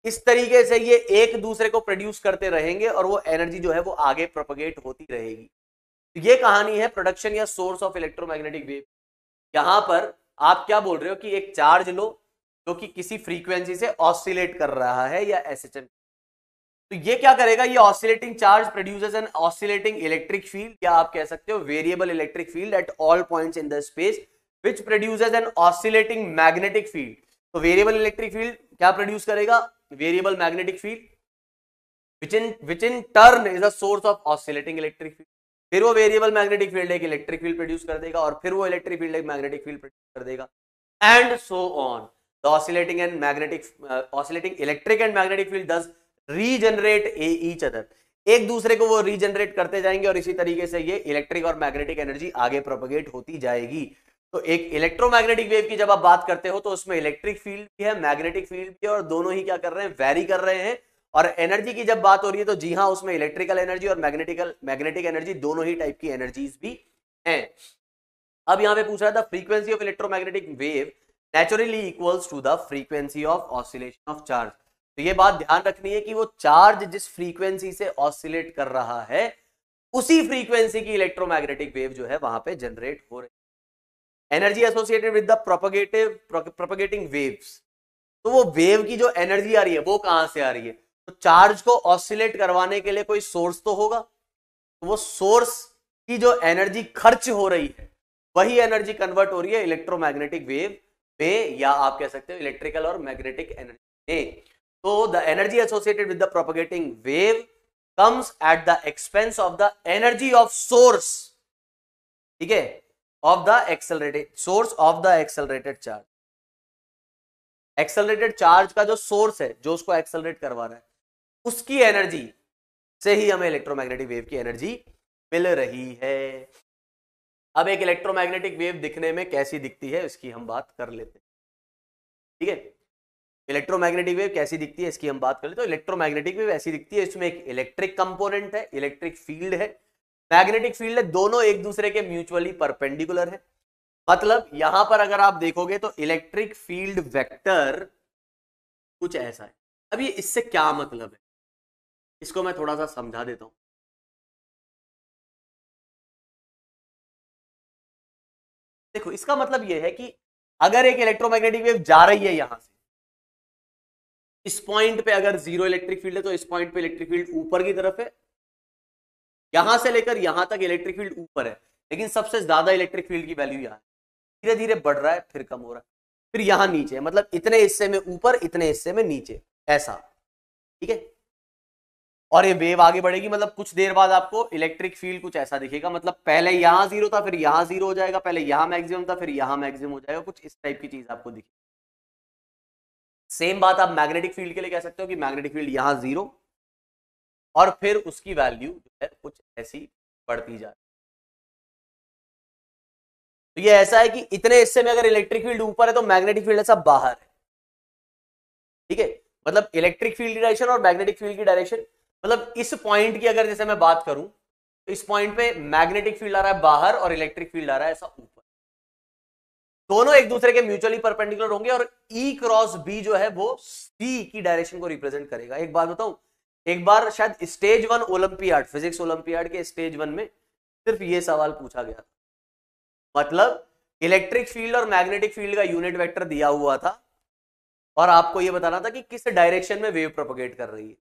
इस तरीके से ये एक दूसरे को प्रोड्यूस करते रहेंगे और वो एनर्जी जो है वो आगे प्रोपगेट होती रहेगी। तो ये कहानी है प्रोडक्शन या सोर्स ऑफ इलेक्ट्रोमैग्नेटिक वेव। यहां पर आप क्या बोल रहे हो कि एक चार्ज लो जो कि किसी फ्रीक्वेंसी से ऑसिलेट कर रहा है या एसएचएम, तो ये क्या करेगा? ये oscillating charge produces N oscillating electric field, या आप कह सकते हो variable electric field at all points in the space which produces N oscillating magnetic field. तो वेरिएबल इलेक्ट्रिक फील्ड क्या प्रोड्यूस करेगा? Variable magnetic field which in turn is a source of oscillating electric field। फिर वो variable magnetic field एक electric field produce कर देगा, और फिर वो इलेक्ट्रिक फील्ड एक मैग्नेटिक फील्ड प्रोड्यूस कर देगा, and so on. The oscillating electric and magnetic field thus regenerate each other. एक दूसरे को वो रीजनरेट करते जाएंगे और इसी तरीके से ये इलेक्ट्रिक और मैग्नेटिक एनर्जी आगे प्रोपगेट होती जाएगी। तो एक इलेक्ट्रोमैग्नेटिक वेव की जब आप बात करते हो तो उसमें इलेक्ट्रिक फील्ड भी है, मैग्नेटिक फील्ड भी है, और दोनों ही क्या कर रहे हैं? वेरी कर रहे हैं। और एनर्जी की जब बात हो रही है तो जी हाँ, उसमें इलेक्ट्रिकल एनर्जी और मैग्नेटिक एनर्जी दोनों ही टाइप की एनर्जीज भी हैं। अब यहां पे पूछ रहा था frequency of electromagnetic wave naturally equals to the frequency of oscillation of charge. तो ये बात ध्यान रखनी है कि वो चार्ज जिस फ्रीक्वेंसी से ऑसिलेट कर रहा है उसी फ्रीक्वेंसी की इलेक्ट्रोमैग्नेटिक वेव जो है वहां पे जनरेट हो रही है। Energy associated with the propagating waves, तो वो वेव की जो एनर्जी आ रही है वो कहां से आ रही है? तो चार्ज को ऑसिलेट करवाने के लिए कोई सोर्स तो होगा, तो वो सोर्स की जो एनर्जी खर्च हो रही है वही एनर्जी कन्वर्ट हो रही है इलेक्ट्रोमैग्नेटिक वेव में, या आप कह सकते हो इलेक्ट्रिकल और मैग्नेटिक एनर्जी में। तो the energy associated with the propagating wave comes at the expense of the energy of source, ठीक है, of the accelerated source of the accelerated charge। Accelerated charge का जो सोर्स है जो उसको एक्सेलरेट करवा रहा है उसकी एनर्जी से ही हमें इलेक्ट्रोमैग्नेटिक वेव की एनर्जी मिल रही है। अब एक इलेक्ट्रोमैग्नेटिक वेव दिखने में कैसी दिखती है इसकी हम बात कर लेते हैं, ठीक है। इलेक्ट्रोमैग्नेटिक वेव कैसी दिखती है इसकी हम बात कर लेते हैं। तो इलेक्ट्रोमैग्नेटिक वेव ऐसी दिखती है, इसमें एक इलेक्ट्रिक कंपोनेंट है, इलेक्ट्रिक फील्ड है, मैग्नेटिक फील्ड है, दोनों एक दूसरे के म्यूचुअली परपेंडिकुलर है। मतलब यहां पर अगर आप देखोगे तो इलेक्ट्रिक फील्ड वेक्टर कुछ ऐसा है। अब ये इससे क्या मतलब है इसको मैं थोड़ा सा समझा देता हूं। देखो इसका मतलब यह है कि अगर एक इलेक्ट्रोमैग्नेटिक वेव जा रही है यहां से, इस पॉइंट पे अगर जीरो इलेक्ट्रिक फील्ड है तो इस पॉइंट पे इलेक्ट्रिक फील्ड ऊपर की तरफ है, यहां से लेकर यहां तक इलेक्ट्रिक फील्ड ऊपर है, लेकिन सबसे ज्यादा इलेक्ट्रिक फील्ड की वैल्यू यहां धीरे धीरे बढ़ रहा है, फिर कम हो रहा है, फिर यहां नीचे है, मतलब इतने हिस्से में ऊपर इतने हिस्से में नीचे, ऐसा, ठीक है। और ये वेव आगे बढ़ेगी, मतलब कुछ देर बाद आपको इलेक्ट्रिक फील्ड कुछ ऐसा दिखेगा, मतलब पहले यहां जीरो था फिर यहां जीरो हो जाएगा, पहले यहां मैक्सिमम था फिर यहां मैक्सिमम हो जाएगा, कुछ इस टाइप की चीज आपको दिखेगी। सेम बात आप मैग्नेटिक फील्ड के लिए कह सकते हो कि मैग्नेटिक फील्ड यहां जीरो और फिर उसकी वैल्यू जो है कुछ ऐसी बढ़ती जाए। तो ये ऐसा है कि इतने हिस्से में अगर इलेक्ट्रिक फील्ड ऊपर है तो मैग्नेटिक फील्ड ऐसा बाहर है, ठीक है। मतलब इलेक्ट्रिक फील्ड की डायरेक्शन और मैग्नेटिक फील्ड की डायरेक्शन, मतलब इस पॉइंट की अगर जैसे मैं बात करूं तो इस पॉइंट पे मैग्नेटिक फील्ड आ रहा है बाहर और इलेक्ट्रिक फील्ड आ रहा है ऐसा ऊपर, दोनों एक दूसरे के म्यूचुअली परपेंडिकुलर होंगे और E क्रॉस B जो है वो C की डायरेक्शन को रिप्रेजेंट करेगा। एक बात बताऊं, एक बार शायद स्टेज 1 ओलंपियाड, फिजिक्स ओलंपियाड के स्टेज 1 में सिर्फ ये सवाल पूछा गया था। मतलब इलेक्ट्रिक फील्ड और मैग्नेटिक फील्ड का यूनिट वेक्टर दिया हुआ था और आपको ये बताना था कि किस डायरेक्शन में वेव प्रोपोगेट कर रही है।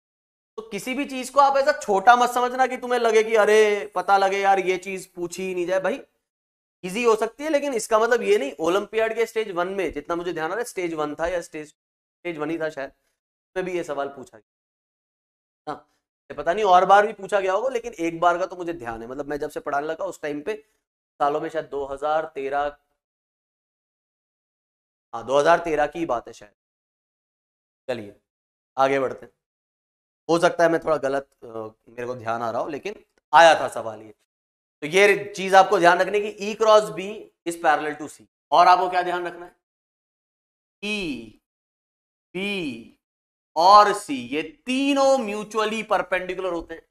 तो किसी भी चीज को आप ऐसा छोटा मत समझना कि तुम्हें लगे कि अरे पता लगे यार ये चीज पूछी ही नहीं जाए। भाई इजी हो सकती है, लेकिन इसका मतलब ये नहीं ओलंपियाड के स्टेज 1 में, जितना मुझे ध्यान आ रहा है स्टेज 1 था या स्टेज 1 ही था शायद, में भी ये सवाल पूछा गया। हाँ, पता नहीं और बार भी पूछा गया होगा, लेकिन एक बार का तो मुझे ध्यान है। मतलब मैं जब से पढ़ाने लगा उस टाइम पे, सालों में शायद 2013, हाँ 2013 की बात है शायद। चलिए आगे बढ़ते हैं। हो सकता है मैं थोड़ा गलत मेरे को ध्यान आ रहा हो, लेकिन आया था सवाल ये। तो ये चीज आपको ध्यान रखने की, E cross B is parallel to C. और आपको क्या ध्यान रखना है, ई बी और सी ये तीनों म्यूचुअली परपेंडिकुलर होते हैं।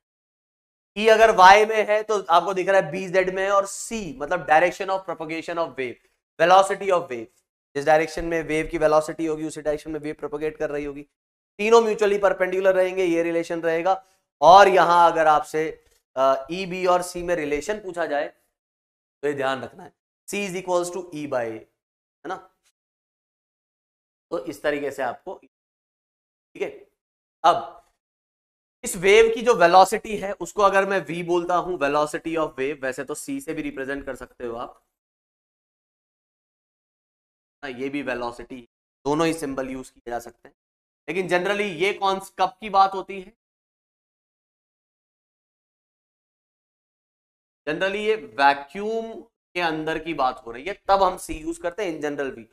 ई अगर y में है तो आपको दिख रहा है बी जेड में है, और सी मतलब direction of propagation of wave, velocity of wave, जिस डायरेक्शन में वेव की वेलोसिटी होगी उसी डायरेक्शन में वेव प्रोपगेट कर रही होगी। तीनों म्यूचुअली परपेंडिकुलर रहेंगे, ये रिलेशन रहेगा। और यहां अगर आपसे ई बी और सी में रिलेशन पूछा जाए तो ये ध्यान रखना है, C is equals to E by A, है ना। तो इस तरीके से आपको, ठीक है। अब इस वेव की जो वेलोसिटी है उसको अगर मैं v बोलता हूं, वेलोसिटी ऑफ वेव, वैसे तो c से भी रिप्रेजेंट कर सकते हो आप, ये भी वेलोसिटी, दोनों ही सिंबल यूज किए जा सकते हैं। लेकिन जनरली ये कब की बात होती है, जनरली ये वैक्यूम के अंदर की बात हो रही है, तब हम c यूज करते हैं इन जनरल v।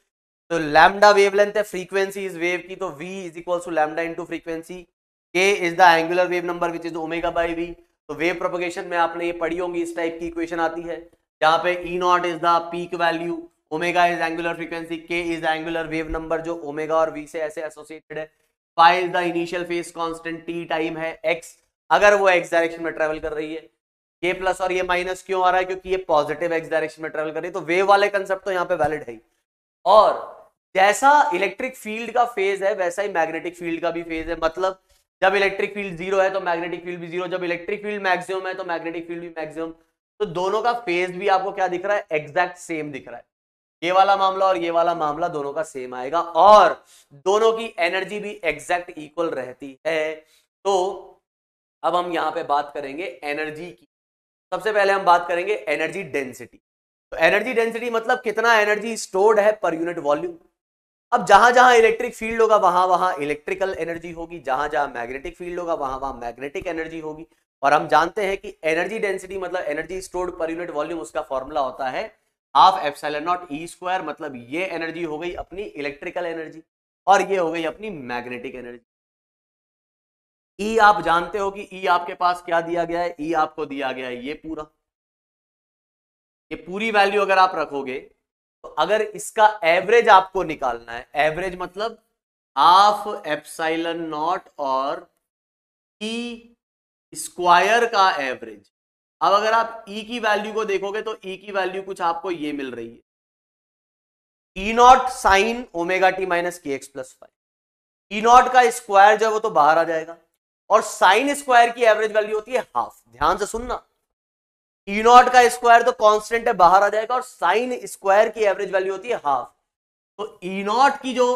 तो लैम्डा वेवलेंथ है, फ्रीक्वेंसी इस वेव की, तो v is equal to lambda into frequency, k is the angular wave number which is omega by v। तो वेव प्रोपगेशन में आपने ये पढ़ी होंगी, इस टाइप की इक्वेशन आती है जहां पे E naught is the peak value, omega is angular frequency, k is the angular wave number जो ओमेगा और v से ऐसे एसोसिएटेड है, phi is the initial phase constant, t time है, x अगर वो x डायरेक्शन में ट्रेवल कर रही है। ये प्लस और ये माइनस क्यों आ रहा है, क्योंकि ये पॉजिटिव x डायरेक्शन में ट्रेवल कर रही है। तो वेव वाले कंसेप्ट तो यहाँ पे वैलिड है ही। और जैसा इलेक्ट्रिक फील्ड का फेज है वैसा ही मैग्नेटिक फील्ड का भी फेज है। मतलब जब इलेक्ट्रिक फील्ड जीरो है तो मैग्नेटिक फील्ड भी जीरो, जब इलेक्ट्रिक फील्ड मैक्सिमम है तो मैग्नेटिक फील्ड भी मैक्सिमम। तो दोनों का फेज भी आपको क्या दिख रहा है, एग्जैक्ट सेम दिख रहा है। ये वाला मामला और ये वाला मामला दोनों का सेम आएगा, और दोनों की एनर्जी भी एग्जैक्ट इक्वल रहती है। तो अब हम यहां पे बात करेंगे एनर्जी की। सबसे पहले हम बात करेंगे एनर्जी डेंसिटी। तो एनर्जी डेंसिटी मतलब कितना एनर्जी स्टोर्ड है पर यूनिट वॉल्यूम। अब जहां जहां इलेक्ट्रिक फील्ड होगा वहां वहां इलेक्ट्रिकल एनर्जी होगी, जहां जहां मैग्नेटिक फील्ड होगा वहां वहां मैग्नेटिक एनर्जी होगी। और हम जानते हैं कि एनर्जी डेंसिटी मतलब energy stored per unit volume, उसका फॉर्मूला होता है half epsilon not E square. मतलब ये एनर्जी हो गई अपनी इलेक्ट्रिकल एनर्जी और ये हो गई अपनी मैग्नेटिक एनर्जी। ई आप जानते हो कि ई आपके पास क्या दिया गया है, ई आपको दिया गया है ये पूरा, ये पूरी वैल्यू अगर आप रखोगे तो अगर इसका एवरेज आपको निकालना है, एवरेज मतलब हाफ एप्सिलॉन नॉट और ई स्क्वायर का एवरेज। अब अगर आप ई की वैल्यू को देखोगे तो ई की वैल्यू कुछ आपको ये मिल रही है, E naught sine omega T minus K X plus 5। E naught का स्क्वायर जो है वो तो बाहर आ जाएगा, और साइन स्क्वायर की एवरेज वैल्यू होती है हाफ। ध्यान से सुनना, ई नॉट का स्क्वायर तो कांस्टेंट है, बाहर आ जाएगा, और साइन स्क्वायर की एवरेज वैल्यू होती है हाफ। तो ई नॉट की जो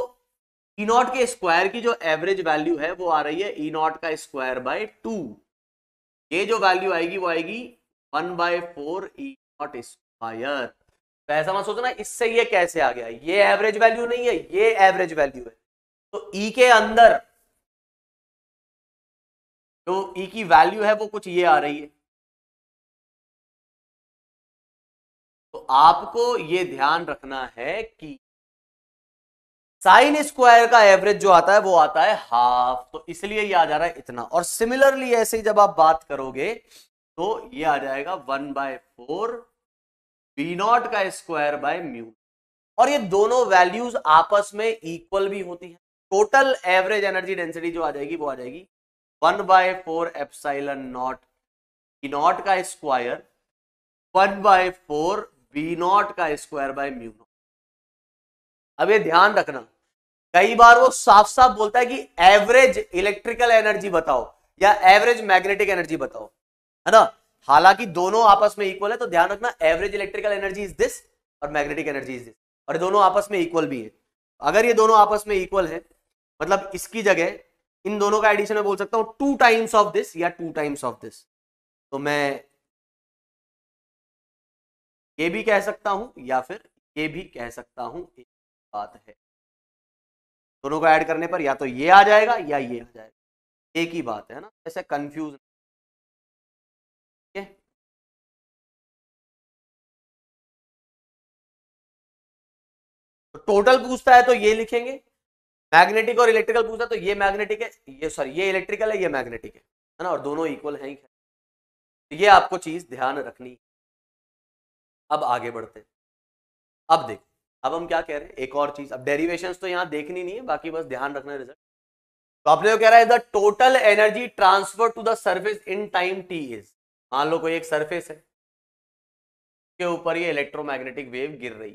ई नॉट के स्क्वायर की जो एवरेज वैल्यू है वो आ रही है ई नॉट का स्क्वायर बाय 2। ये जो वैल्यू आएगी वो आएगी 1/4 ई नॉट स्क्वायर। तो ऐसा मत सोचना इससे ये कैसे आ गया, ये एवरेज वैल्यू नहीं है, ये एवरेज वैल्यू है। तो ई के अंदर जो ई की वैल्यू है वो कुछ ये आ रही है। तो आपको ये ध्यान रखना है कि साइन स्क्वायर का एवरेज जो आता है वो आता है हाफ, तो इसलिए ये आ जा रहा है इतना। और सिमिलरली ऐसे ही जब आप बात करोगे तो ये आ जाएगा 1/4 बी नॉट का स्क्वायर बाय म्यू। और ये दोनों वैल्यूज आपस में इक्वल भी होती है। टोटल एवरेज एनर्जी डेंसिटी जो आ जाएगी वो आ जाएगी 1/4 एप्सिलॉन नॉट बी नॉट का स्क्वायर 1/4 बी नॉट का स्क्वायर बाय म्यू नॉट। अब ये ध्यान रखना, कई बार वो साफ साफ बोलता है कि एवरेज इलेक्ट्रिकल एनर्जी बताओ या एवरेज मैग्नेटिक एनर्जी बताओ, है ना। हालांकि दोनों आपस में इक्वल है, तो ध्यान रखना average electrical energy is this और मैग्नेटिक एनर्जी इज दिस, और दोनों आपस में इक्वल भी है। अगर ये दोनों आपस में इक्वल है मतलब इसकी जगह इन दोनों का एडिशन में बोल सकता हूं 2 टाइम्स ऑफ दिस या 2 टाइम्स ऑफ दिस। तो मैं ये भी कह सकता हूं या फिर ये भी कह सकता हूं, एक बात है, दोनों को ऐड करने पर या तो ये आ जाएगा या ये आ जाएगा, एक ही बात है ना, ऐसे कंफ्यूज। तो टोटल पूछता है तो ये लिखेंगे, मैग्नेटिक और इलेक्ट्रिकल पूछता है तो ये मैग्नेटिक है, ये सॉरी ये इलेक्ट्रिकल है, ये मैग्नेटिक है ना, और दोनों इक्वल हैं। तो ये आपको चीज ध्यान रखनी। अब आगे बढ़ते हैं। अब देखो, अब हम क्या कह रहे हैं, एक और चीज, अब डेरिवेशंस तो यहां देखनी नहीं है, बाकी बस ध्यान रखना रिजल्ट। तो अपने को कह रहा है the total energy transfer to the surface in time t is, मान लो कोई एक सरफेस है के ऊपर ये इलेक्ट्रोमैग्नेटिक वेव गिर रही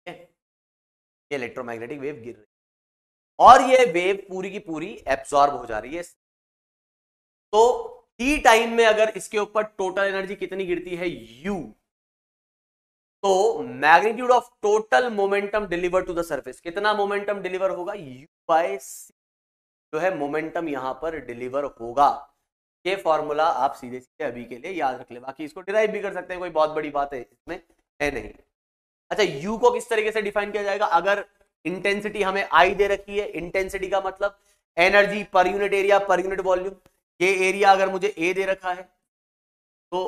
है, ये इलेक्ट्रोमैग्नेटिक वेव गिर रही है और ये वेव पूरी की पूरी एब्सॉर्ब हो जा रही है। तो टी टाइम में अगर इसके ऊपर टोटल एनर्जी कितनी गिरती है, यू, तो magnitude of total momentum deliver to the surface, कितना मोमेंटम डिलीवर होगा, यू बाय सी जो है मोमेंटम यहां पर डिलीवर होगा। ये फॉर्मूला आप सीधे सीधे अभी के लिए याद रख ले, बाकी इसको डिराइव भी कर सकते हैं, कोई बहुत बड़ी बात है इसमें है नहीं। अच्छा, यू को किस तरीके से डिफाइन किया जाएगा, अगर इंटेंसिटी हमें आई दे रखी है, इंटेंसिटी का मतलब energy per unit area per unit volume, ये एरिया अगर मुझे ए दे रखा है तो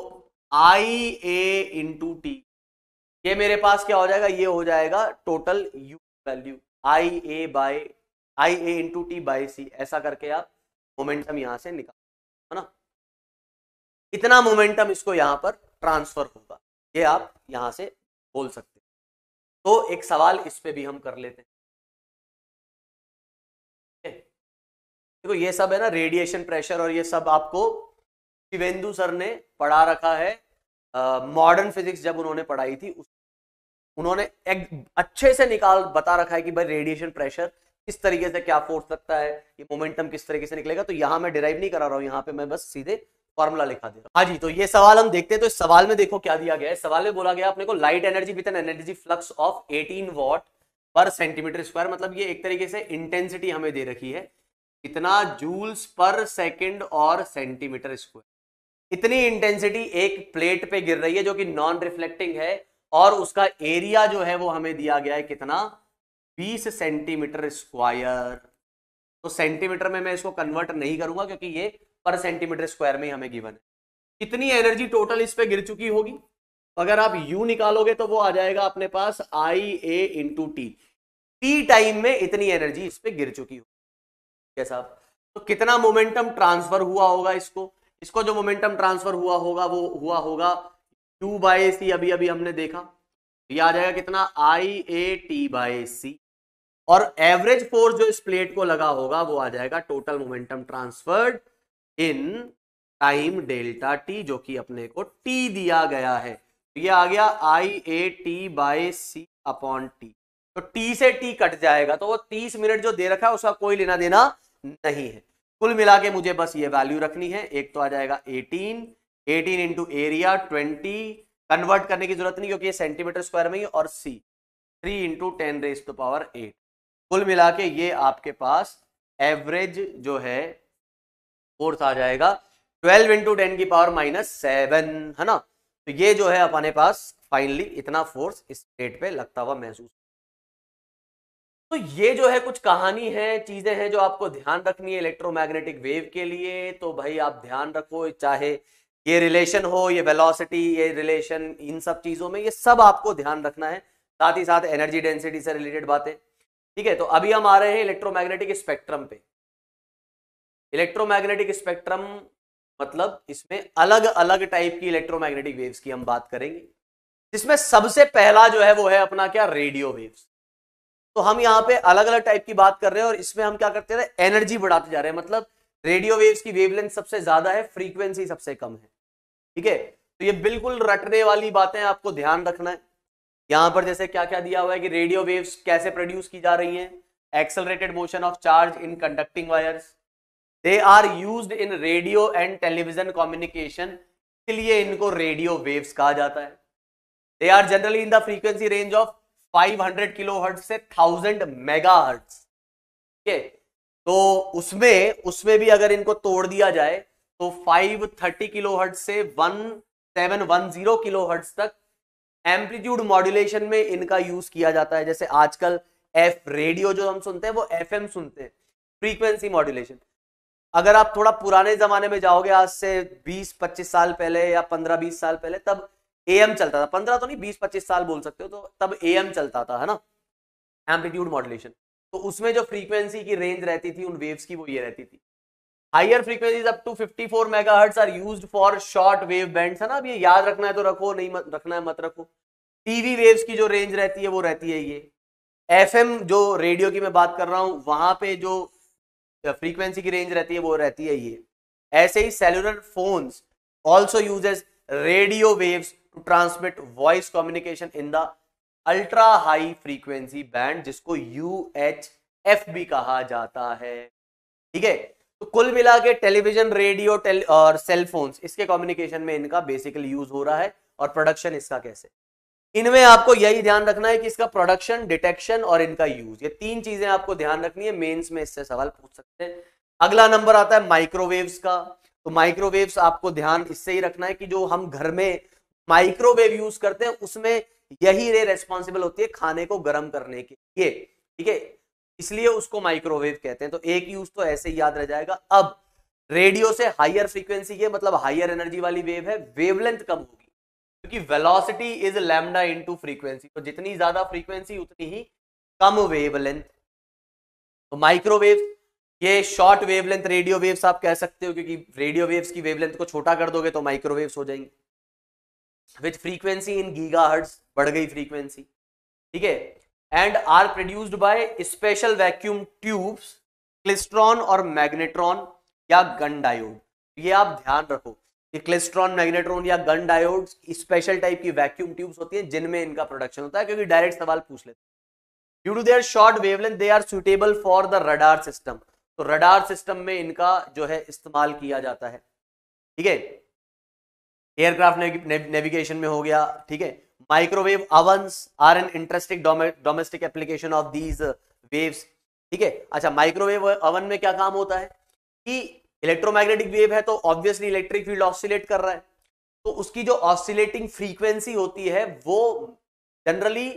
आई ए इंटू टी, ये मेरे पास क्या हो जाएगा, ये हो जाएगा total U value I A into T by C, ऐसा करके आप मोमेंटम यहां से निकाल, है ना, इतना मोमेंटम इसको यहां पर ट्रांसफर होगा, ये आप यहां से बोल सकते हैं। तो एक सवाल इस पे भी हम कर लेते हैं। देखो ये सब है ना रेडिएशन प्रेशर, और ये सब आपको शिवेंदु सर ने पढ़ा रखा है, मॉडर्न फिजिक्स जब उन्होंने पढ़ाई थी उन्होंने एक अच्छे से बता रखा है कि भाई रेडिएशन प्रेशर किस तरीके से क्या फोर्स लगता है, ये मोमेंटम किस तरीके से निकलेगा। तो यहां मैं डिराइव नहीं करा रहा हूं, यहां पे मैं बस सीधे फॉर्मूला लिखा दे रहा हूं। हाँ जी, तो ये सवाल हम देखते हैं। तो इस सवाल में देखो क्या दिया गया है, सवाल में बोला गया अपने को light energy with an energy flux of 18 watt per centimetre square, मतलब ये एक तरीके से इंटेंसिटी हमें दे रखी है कितना, जूल्स पर सेकेंड और सेंटीमीटर स्क्वायर, इतनी इंटेंसिटी एक प्लेट पे गिर रही है जो कि नॉन रिफ्लेक्टिंग है, और उसका एरिया जो है वो हमें दिया गया है कितना, 20 सेंटीमीटर स्क्वायर। तो सेंटीमीटर में मैं इसको कन्वर्ट नहीं करूंगा क्योंकि ये पर सेंटीमीटर स्क्वायर में ही हमें गिवन है। कितनी एनर्जी टोटल इस पे गिर चुकी होगी, अगर आप यू निकालोगे तो वो आ जाएगा अपने पास आई A into T, T time में इतनी एनर्जी इस पे गिर चुकी होगी। कैसा, तो कितना मोमेंटम ट्रांसफर हुआ होगा, इसको जो मोमेंटम ट्रांसफर हुआ होगा वो हुआ होगा यू बाय सी, अभी अभी हमने देखा, ये आ जाएगा कितना, आई ए टी बाय सी, और एवरेज फोर्स जो इस प्लेट को लगा होगा वो आ जाएगा total momentum transferred in time delta T, जो कि अपने को टी दिया गया है। तो ये आ गया I A T by C upon T, तो टी से टी कट जाएगा, तो वो 30 मिनट जो दे रखा है उसका कोई लेना देना नहीं है। कुल मिला के मुझे बस ये वैल्यू रखनी है, एक तो आ जाएगा 18 इंटू एरिया 20, कन्वर्ट करने की जरूरत नहीं क्योंकि ये सेंटीमीटर स्क्वायर में ही, और सी 3 इंटू 10⁻⁸। कुल मिला के ये आपके पास एवरेज जो है फोर्स आ जाएगा 12 इंटू 10⁻⁻7, है ना। तो ये जो है अपने पास फाइनली इतना फोर्स इस प्लेट पे लगता हुआ महसूस। तो ये जो है कुछ कहानी है, चीजें हैं जो आपको ध्यान रखनी है इलेक्ट्रोमैग्नेटिक वेव के लिए। तो भाई आप ध्यान रखो, चाहे ये रिलेशन हो, ये वेलोसिटी, ये रिलेशन, इन सब चीजों में ये सब आपको ध्यान रखना है, साथ ही साथ एनर्जी डेंसिटी से रिलेटेड बातें। ठीक है, तो अभी हम आ रहे हैं इलेक्ट्रोमैग्नेटिक स्पेक्ट्रम पे। इलेक्ट्रोमैग्नेटिक स्पेक्ट्रम मतलब इसमें अलग अलग टाइप की इलेक्ट्रोमैग्नेटिक वेव्स की हम बात करेंगे, जिसमें सबसे पहला जो है वो है अपना क्या, रेडियो वेव्स। तो हम यहाँ पे अलग अलग टाइप की बात कर रहे हैं और इसमें हम क्या करते हैं, एनर्जी बढ़ाते जा रहे हैं। मतलब रेडियो वेव्स की वेवलेंथ सबसे ज्यादा है, फ्रीक्वेंसी सबसे कम है। ठीक है, तो ये बिल्कुल रटने वाली बातें आपको ध्यान रखना है। यहां पर जैसे क्या क्या दिया हुआ है कि रेडियो वेव्स कैसे प्रोड्यूस की जा रही हैं, accelerated motion of charge in conducting wires, they are used in radio and television communication, इसलिए इनको रेडियो वेव्स कहा जाता है। They are generally in the frequency range of 500 kilohertz से 1000 मेगाहर्ट्ज। ठीक है, तो उसमें भी अगर इनको तोड़ दिया जाए तो 530 किलोहर्ट्ज से 1710 किलोहर्ट्ज तक एम्पलीट्यूड मॉड्यूलेशन में इनका यूज किया जाता है। जैसे आजकल एफ रेडियो जो हम सुनते हैं वो एफएम सुनते हैं, फ्रीक्वेंसी मॉड्यूलेशन। अगर आप थोड़ा पुराने जमाने में जाओगे, आज से 20-25 साल पहले या 15-20 साल पहले, तब एएम चलता था। 15 तो नहीं, 20-25 साल बोल सकते हो, तो तब एएम चलता था, है ना, एम्पलीट्यूड मॉड्यूलेशन। तो उसमें जो फ्रीक्वेंसी की रेंज रहती थी उन वेव्स की, वो ये रहती थी। Higher frequencies up to 54 megahertz are used for short wave bands, है ना। अब ये याद रखना है तो रखो, नहीं रखना है मत रखो। टीवी वेव्स की जो रेंज रहती है वो रहती है ये। एफएम जो रेडियो की मैं बात कर रहा हूं, वहां पे जो फ्रीक्वेंसी की रेंज रहती है वो रहती है ये। ऐसे ही cellular phones also uses radio waves to transmit voice communication in the ultra high frequency band, जिसको UHF भी कहा जाता है। ठीक है, तो कुल मिला के टेलीविजन, रेडियो और सेल फोन्स, इसके कम्युनिकेशन में इनका बेसिकली यूज हो रहा है। और प्रोडक्शन इसका कैसे, इनमें आपको यही ध्यान रखना है कि इसका प्रोडक्शन, डिटेक्शन और इनका यूज, ये 3 चीजें आपको ध्यान रखनी है। मेंस में इससे सवाल पूछ सकते हैं। अगला नंबर आता है माइक्रोवेव्स का। तो माइक्रोवेव्स आपको ध्यान इससे ही रखना है कि जो हम घर में माइक्रोवेव यूज करते हैं उसमें यही रे रेस्पॉन्सिबल होती है खाने को गर्म करने के लिए। ठीक है, इसलिए उसको माइक्रोवेव कहते हैं। तो एक यूज तो ऐसे ही याद रह जाएगा। अब रेडियो से हायर फ्रीक्वेंसी के मतलब हायर एनर्जी वाली वेव है, वेवलेंथ कम होगी क्योंकि velocity is lambda into frequency. तो जितनी ज्यादा फ्रीक्वेंसी उतनी ही कम वेवलेंथ। तो माइक्रोवेव ये शॉर्ट वेवलेंथ रेडियो वेव्स आप कह सकते हो, क्योंकि रेडियो वेव्स की वेवलेंथ को छोटा कर दोगे तो माइक्रोवेव्स हो जाएंगे। विथ फ्रीक्वेंसी इन गीगाहर्ट्ज, बढ़ गई फ्रीक्वेंसी। ठीक है, and are produced by special vacuum tubes, klystron और मैग्नेट्रॉन या गन डायोड। ये आप ध्यान रखो, ये क्लिस्ट्रॉन, मैग्नेट्रॉन या गन डायोड स्पेशल टाइप की वैक्यूम ट्यूब्स होती हैं जिनमें इनका प्रोडक्शन होता है, क्योंकि डायरेक्ट सवाल पूछ लेते हैं। Due to their short wavelength they are suitable for the radar system. तो रडार सिस्टम में इनका जो है इस्तेमाल किया जाता है। ठीक है, एयरक्राफ्ट नेविगेशन में हो गया। ठीक है, microwave ovens are an interesting domestic application of these waves. ठीक है, अच्छा, माइक्रोवेव ओवन में क्या काम होता है कि इलेक्ट्रोमैग्नेटिक वेव है तो ऑब्वियसली इलेक्ट्रिक फील्ड ऑसिलेट कर रहा है, तो उसकी जो ऑसिलेटिंग फ्रीक्वेंसी होती है वो जनरली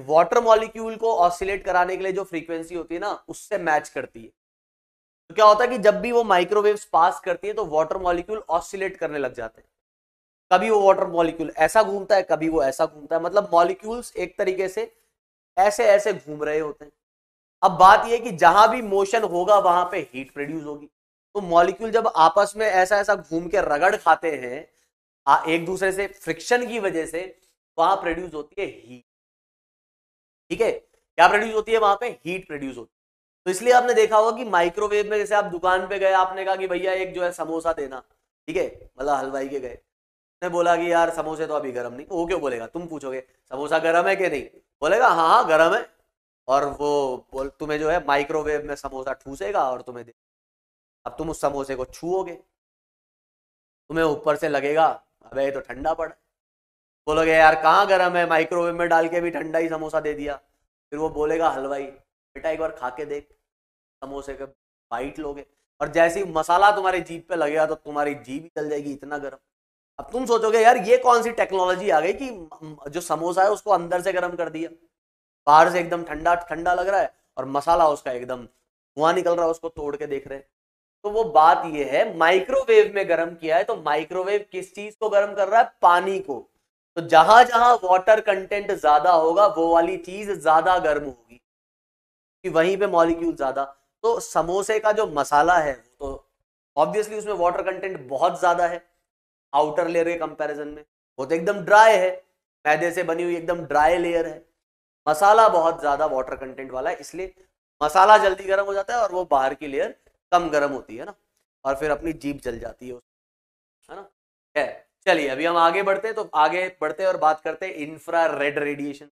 वाटर मॉलिक्यूल को ऑसिलेट कराने के लिए जो फ्रीक्वेंसी होती है ना, उससे मैच करती है। तो क्या होता है कि जब भी वो माइक्रोवेव्स पास करती है तो वाटर मॉलिक्यूल ऑसिलेट करने लग जाते हैं। कभी वो वाटर मॉलिक्यूल ऐसा घूमता है, कभी वो ऐसा घूमता है, मतलब मॉलिक्यूल्स एक तरीके से ऐसे ऐसे घूम रहे होते हैं। अब बात यह कि जहां भी मोशन होगा वहां पे हीट प्रोड्यूस होगी। तो मॉलिक्यूल जब आपस में ऐसा ऐसा घूम के रगड़ खाते हैं एक दूसरे से, फ्रिक्शन की वजह से वहां प्रोड्यूस होती है हीट। ठीक है, क्या प्रोड्यूस होती है वहां पे? हीट प्रोड्यूस होती है। तो इसलिए आपने देखा होगा कि माइक्रोवेव में जैसे आप दुकान पे गए, आपने कहा कि भैया एक जो है समोसा देना, ठीक है, मतलब हलवाई के गए, ने बोला कि यार समोसे तो अभी गर्म नहीं। वो क्यों बोलेगा? तुम पूछोगे समोसा गर्म है कि नहीं, बोलेगा हाँ हाँ गर्म है, और वो तुम्हें जो है माइक्रोवेव में समोसा ठूसेगा और तुम्हें दे। अब तुम उस समोसे को छूओगे, तुम्हें ऊपर से लगेगा अबे ये तो ठंडा पड़ा। बोलोगे यार कहाँ गर्म है, माइक्रोवेव में डाल के भी ठंडा ही समोसा दे दिया। फिर वो बोलेगा हलवाई बेटा एक बार खा के देख, समोसे के बाइट लोगे और जैसे ही मसाला तुम्हारी जीभ पे लगेगा तो तुम्हारी जीभ ही जल जाएगी, इतना गर्म। अब तुम सोचोगे यार ये कौन सी टेक्नोलॉजी आ गई कि जो समोसा है उसको अंदर से गर्म कर दिया, बाहर से एकदम ठंडा ठंडा लग रहा है और मसाला उसका एकदम धुआं निकल रहा है, उसको तोड़ के देख रहे हैं। तो वो बात ये है, माइक्रोवेव में गर्म किया है। तो माइक्रोवेव किस चीज को गर्म कर रहा है? पानी को। तो जहां जहां वाटर कंटेंट ज्यादा होगा वो वाली चीज ज्यादा गर्म होगी कि वहीं पे मॉलिक्यूल ज्यादा। तो समोसे का जो मसाला है तो ऑब्वियसली उसमें वाटर कंटेंट बहुत ज्यादा है आउटर लेयर के कंपैरिजन में। वो तो एकदम ड्राई है, मैदे से बनी हुई एकदम ड्राई लेयर है। मसाला बहुत ज्यादा वाटर कंटेंट वाला है, इसलिए मसाला जल्दी गर्म हो जाता है और वो बाहर की लेयर कम गर्म होती है ना, और फिर अपनी जीभ जल जाती है ना। है, चलिए अभी हम आगे बढ़ते हैं। तो आगे बढ़ते हैं और बात करते हैं इंफ्रारेड रेडिएशन।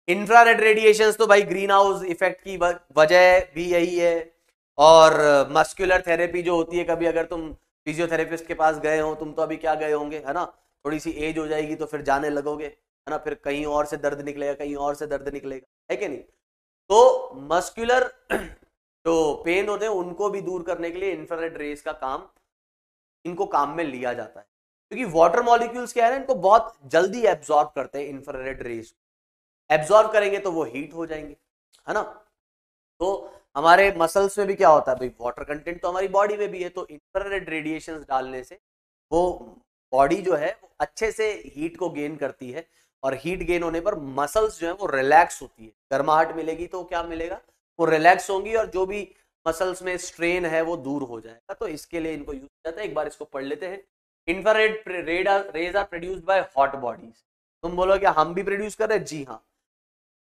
इंफ्रारेड रेडिएशंस तो भाई ग्रीन हाउस इफेक्ट की वजह भी यही है। और मस्कुलर थेरेपी जो होती है, कभी अगर तुम फिजियोथेरेपिस्ट के पास गए हो, तुम तो अभी क्या गए होंगे, है ना, थोड़ी सी एज हो जाएगी तो फिर जाने लगोगे, है है ना, फिर कहीं और से दर्द निकलेगा, कहीं और से दर्द निकलेगा, है कि नहीं। तो मस्कुलर जो पेन होते हैं उनको भी दूर करने के लिए इंफ्रारेड रेस का काम, इनको काम में लिया जाता है, क्योंकि वाटर मॉलिक्यूल्स क्या है ना, इनको बहुत जल्दी एब्जॉर्ब करते हैं इंफ्रारेड रेस। एब्जॉर्ब करेंगे तो वो हीट हो जाएंगे, है ना। तो हमारे मसल्स में भी क्या होता है भाई, वाटर कंटेंट तो हमारी बॉडी में भी है, तो इंफ्रारेड रेडिएशंस डालने से वो बॉडी जो है वो अच्छे से हीट को गेन करती है, और हीट गेन होने पर मसल्स जो है वो रिलैक्स होती है, गर्माहट मिलेगी तो क्या मिलेगा, वो रिलैक्स होंगी, और जो भी मसल्स में स्ट्रेन है वो दूर हो जाएगा। तो इसके लिए इनको यूज किया जाता है। एक बार इसको पढ़ लेते हैं। Infrared rays are produced by hot bodies. तुम बोलो क्या हम भी प्रोड्यूस कर रहे हैं? जी हाँ,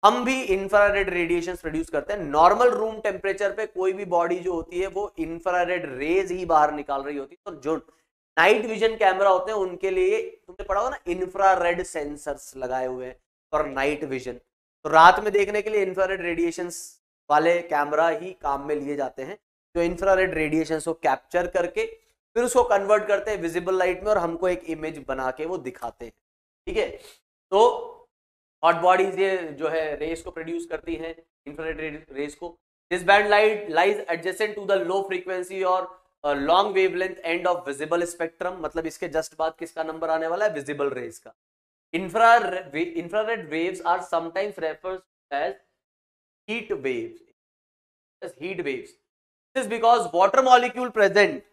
हम भी इंफ्रारेड रेडिएशन प्रोड्यूस करते हैं। नॉर्मल रूम टेम्परेचर पे कोई भी बॉडी जो होती है वो इंफ्रारेड रेज ही बाहर निकाल रही होती है। तो जो नाइट विजन कैमरा होते हैं उनके लिए तुमने पढ़ा होगा ना, इंफ्रारेड सेंसर्स लगाए हुए हैं फॉर नाइट विजन। तो रात में देखने के लिए इंफ्रारेड रेडिएशंस वाले कैमरा ही काम में लिए जाते हैं, जो इंफ्रारेड रेडिएशंस को कैप्चर करके फिर उसको कन्वर्ट करते हैं विजिबल लाइट में, और हमको एक इमेज बना के वो दिखाते हैं। ठीक है, तो हॉट बॉडीज ये जो है रेस को प्रोड्यूस करती हैं, इंफ्रारेड रेस को। This band light lies adjacent to the low frequency और long wavelength end of visible spectrum. मतलब इसके जस्ट बाद किसका नंबर आने वाला है? विजिबल रेस का। Infrared waves are sometimes referred as heat waves. As heat waves. This is because water molecule present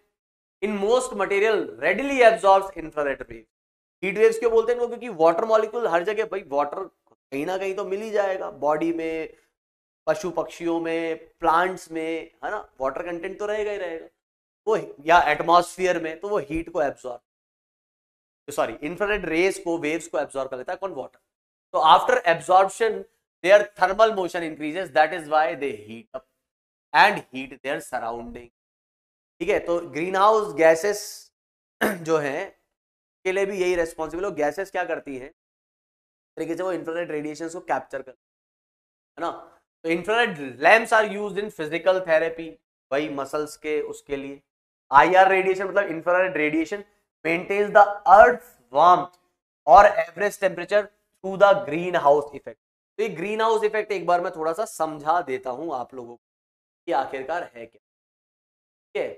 in most material readily absorbs infrared waves. Heat waves क्यों बोलते हैं? क्योंकि वाटर मॉलिक्यूल हर जगह, भाई वाटर कहीं ना कहीं तो मिल ही जाएगा, बॉडी में, पशु पक्षियों में, प्लांट्स में, है ना, वाटर कंटेंट तो रहेगा ही रहेगा वो, या एटमॉस्फेयर में, तो वो हीट को एब्जॉर्ब, सॉरी इंफ्रारेड रेस को, वेव्स को एब्जॉर्ब कर लेता है कौन? वाटर। तो after absorption their thermal motion increases, that is why they heat up and heat their surrounding। ठीक है, तो ग्रीन हाउस गैसेस जो है के लिए भी यही रेस्पॉन्सिबल हो। गैसेस क्या करती हैं तरीके से, वो इंफ्रारेड रेडिएशंस को कैप्चर करती है ना। तो infrared lamps are used in physical therapy, वही मसल्स के उसके लिए। आईआर रेडिएशन मतलब infrared radiation maintains the earth warmth और average temperature through the greenhouse effect. तो ये ग्रीन हाउस इफेक्ट एक बार मैं थोड़ा सा समझा देता हूं आप लोगों को कि आखिरकार है क्या। ठीक है,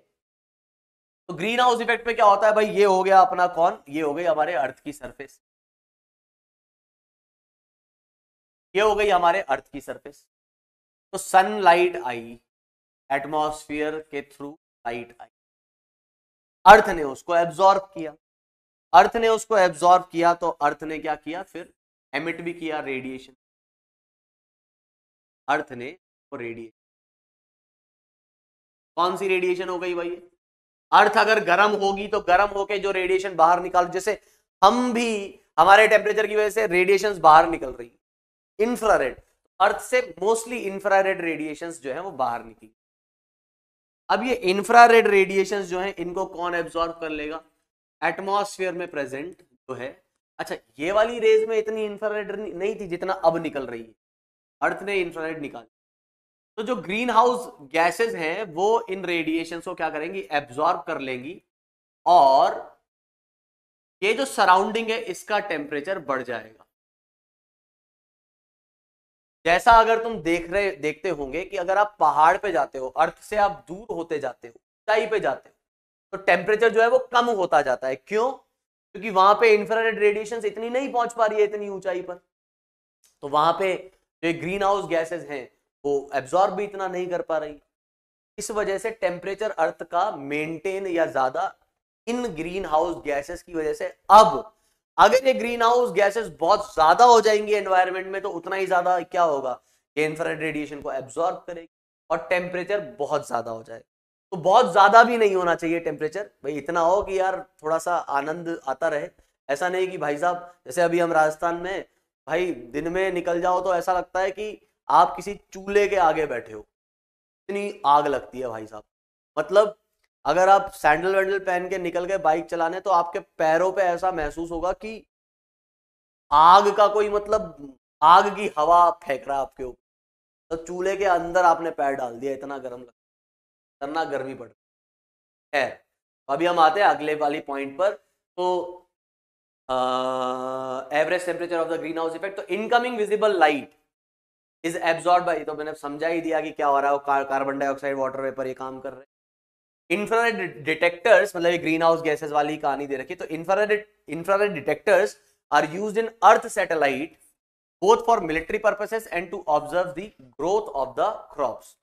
तो ग्रीन हाउस इफेक्ट में क्या होता है भाई, ये हो गया अपना कौन, ये हो गई हमारे अर्थ की सरफेस, ये हो गई हमारे अर्थ की सरफेस। तो सनलाइट आई, एटमॉस्फेयर के थ्रू लाइट आई, अर्थ ने उसको एब्जॉर्ब किया, अर्थ ने उसको एब्जॉर्ब किया, तो अर्थ ने क्या किया, फिर एमिट भी किया रेडिएशन, अर्थ ने वो रेडिएशन, कौन सी रेडिएशन हो गई भाई? अर्थ अगर गर्म होगी तो गर्म होके जो रेडिएशन बाहर निकाल, जैसे हम भी हमारे टेम्परेचर की वजह से रेडिएशंस बाहर निकल रही, इंफ्रारेड, अर्थ से मोस्टली इंफ्रारेड रेडिएशंस जो है वो बाहर निकली। अब ये इंफ्रारेड रेडिएशंस जो है इनको कौन एब्जॉर्ब कर लेगा? एटमॉस्फेयर में प्रेजेंट जो है। अच्छा, ये वाली रेज में इतनी इंफ्रारेड नहीं थी जितना अब निकल रही है, अर्थ ने इंफ्रारेड निकाली। तो जो ग्रीन हाउस गैसेस हैं वो इन रेडिएशंस को क्या करेंगी? एब्जॉर्ब कर लेंगी, और ये जो सराउंडिंग है इसका टेम्परेचर बढ़ जाएगा। जैसा अगर तुम देखते होंगे कि अगर आप पहाड़ पे जाते हो, अर्थ से आप दूर होते जाते हो, ऊंचाई पे जाते हो, तो टेम्परेचर जो है वो कम होता जाता है। क्यों? क्योंकि वहां पे इंफ्रारेड रेडिएशन इतनी नहीं पहुंच पा रही है इतनी ऊंचाई पर, तो वहां पे जो ग्रीन हाउस गैसेस हैं वो एब्जॉर्ब भी इतना नहीं कर पा रही। इस वजह से टेम्परेचर अर्थ का मेंटेन या ज्यादा इन ग्रीन हाउस गैसेस की वजह से। अब अगर ये ग्रीन हाउस गैसेस बहुत ज्यादा हो जाएंगी एनवायरनमेंट में, तो उतना ही ज्यादा क्या होगा, ये इंफ्रारेड रेडिएशन को एब्जॉर्ब करेगी और टेम्परेचर बहुत ज्यादा हो जाएगा। तो बहुत ज्यादा भी नहीं होना चाहिए टेम्परेचर, भाई इतना हो कि यार थोड़ा सा आनंद आता रहे। ऐसा नहीं कि भाई साहब जैसे अभी हम राजस्थान में, भाई दिन में निकल जाओ तो ऐसा लगता है कि आप किसी चूल्हे के आगे बैठे हो, इतनी आग लगती है भाई साहब। मतलब अगर आप सैंडल वैंडल पहन के निकल गए बाइक चलाने, तो आपके पैरों पे ऐसा महसूस होगा कि आग का कोई, मतलब आग की हवा फेंक रहा है आपके ऊपर, तो चूल्हे के अंदर आपने पैर डाल दिया, इतना गर्म लगता है, इतना गर्मी पड़ है। अभी हम आते हैं अगले वाली पॉइंट पर। तो average temperature of the greenhouse effect, तो incoming visible light is absorb by, तो मैंने समझा ही दिया कि क्या हो रहा है, कार्बन डाइऑक्साइड वाटर वेपर ये काम कर रहे हैं। इंफ्रारेड डिटेक्टर्स, मतलब ये ग्रीन हाउस गैसेस वाली कहानी दे रखी, तो infrared detectors are used in earth satellite both for military purposes and to observe the growth of the crops.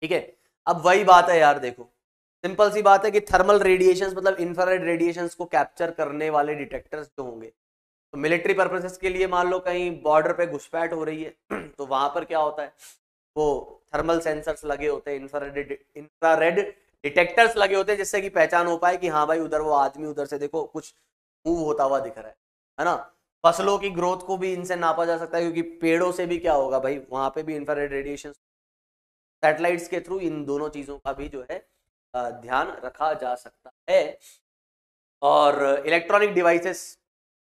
ठीक है, अब वही बात है यार, देखो सिंपल सी बात है कि थर्मल रेडिएशंस मतलब इंफ्रारेड रेडिएशंस को कैप्चर करने वाले डिटेक्टर्स जो होंगे, तो मिलिट्री पर्पसेस के लिए मान लो कहीं बॉर्डर पे घुसपैठ हो रही है तो वहां पर क्या होता है, वो थर्मल सेंसर्स लगे होते हैं, इंफ्रारेड डिटेक्टर्स लगे होते हैं, जिससे कि पहचान हो पाए कि हाँ भाई उधर वो आदमी, उधर से देखो कुछ मूव होता हुआ दिख रहा है ना। फसलों की ग्रोथ को भी इनसे नापा जा सकता है, क्योंकि पेड़ों से भी क्या होगा भाई, वहां पे भी इंफ्रारेड रेडिएशन, सैटेलाइट्स के थ्रू इन दोनों चीजों का भी जो है ध्यान रखा जा सकता है। और electronic devices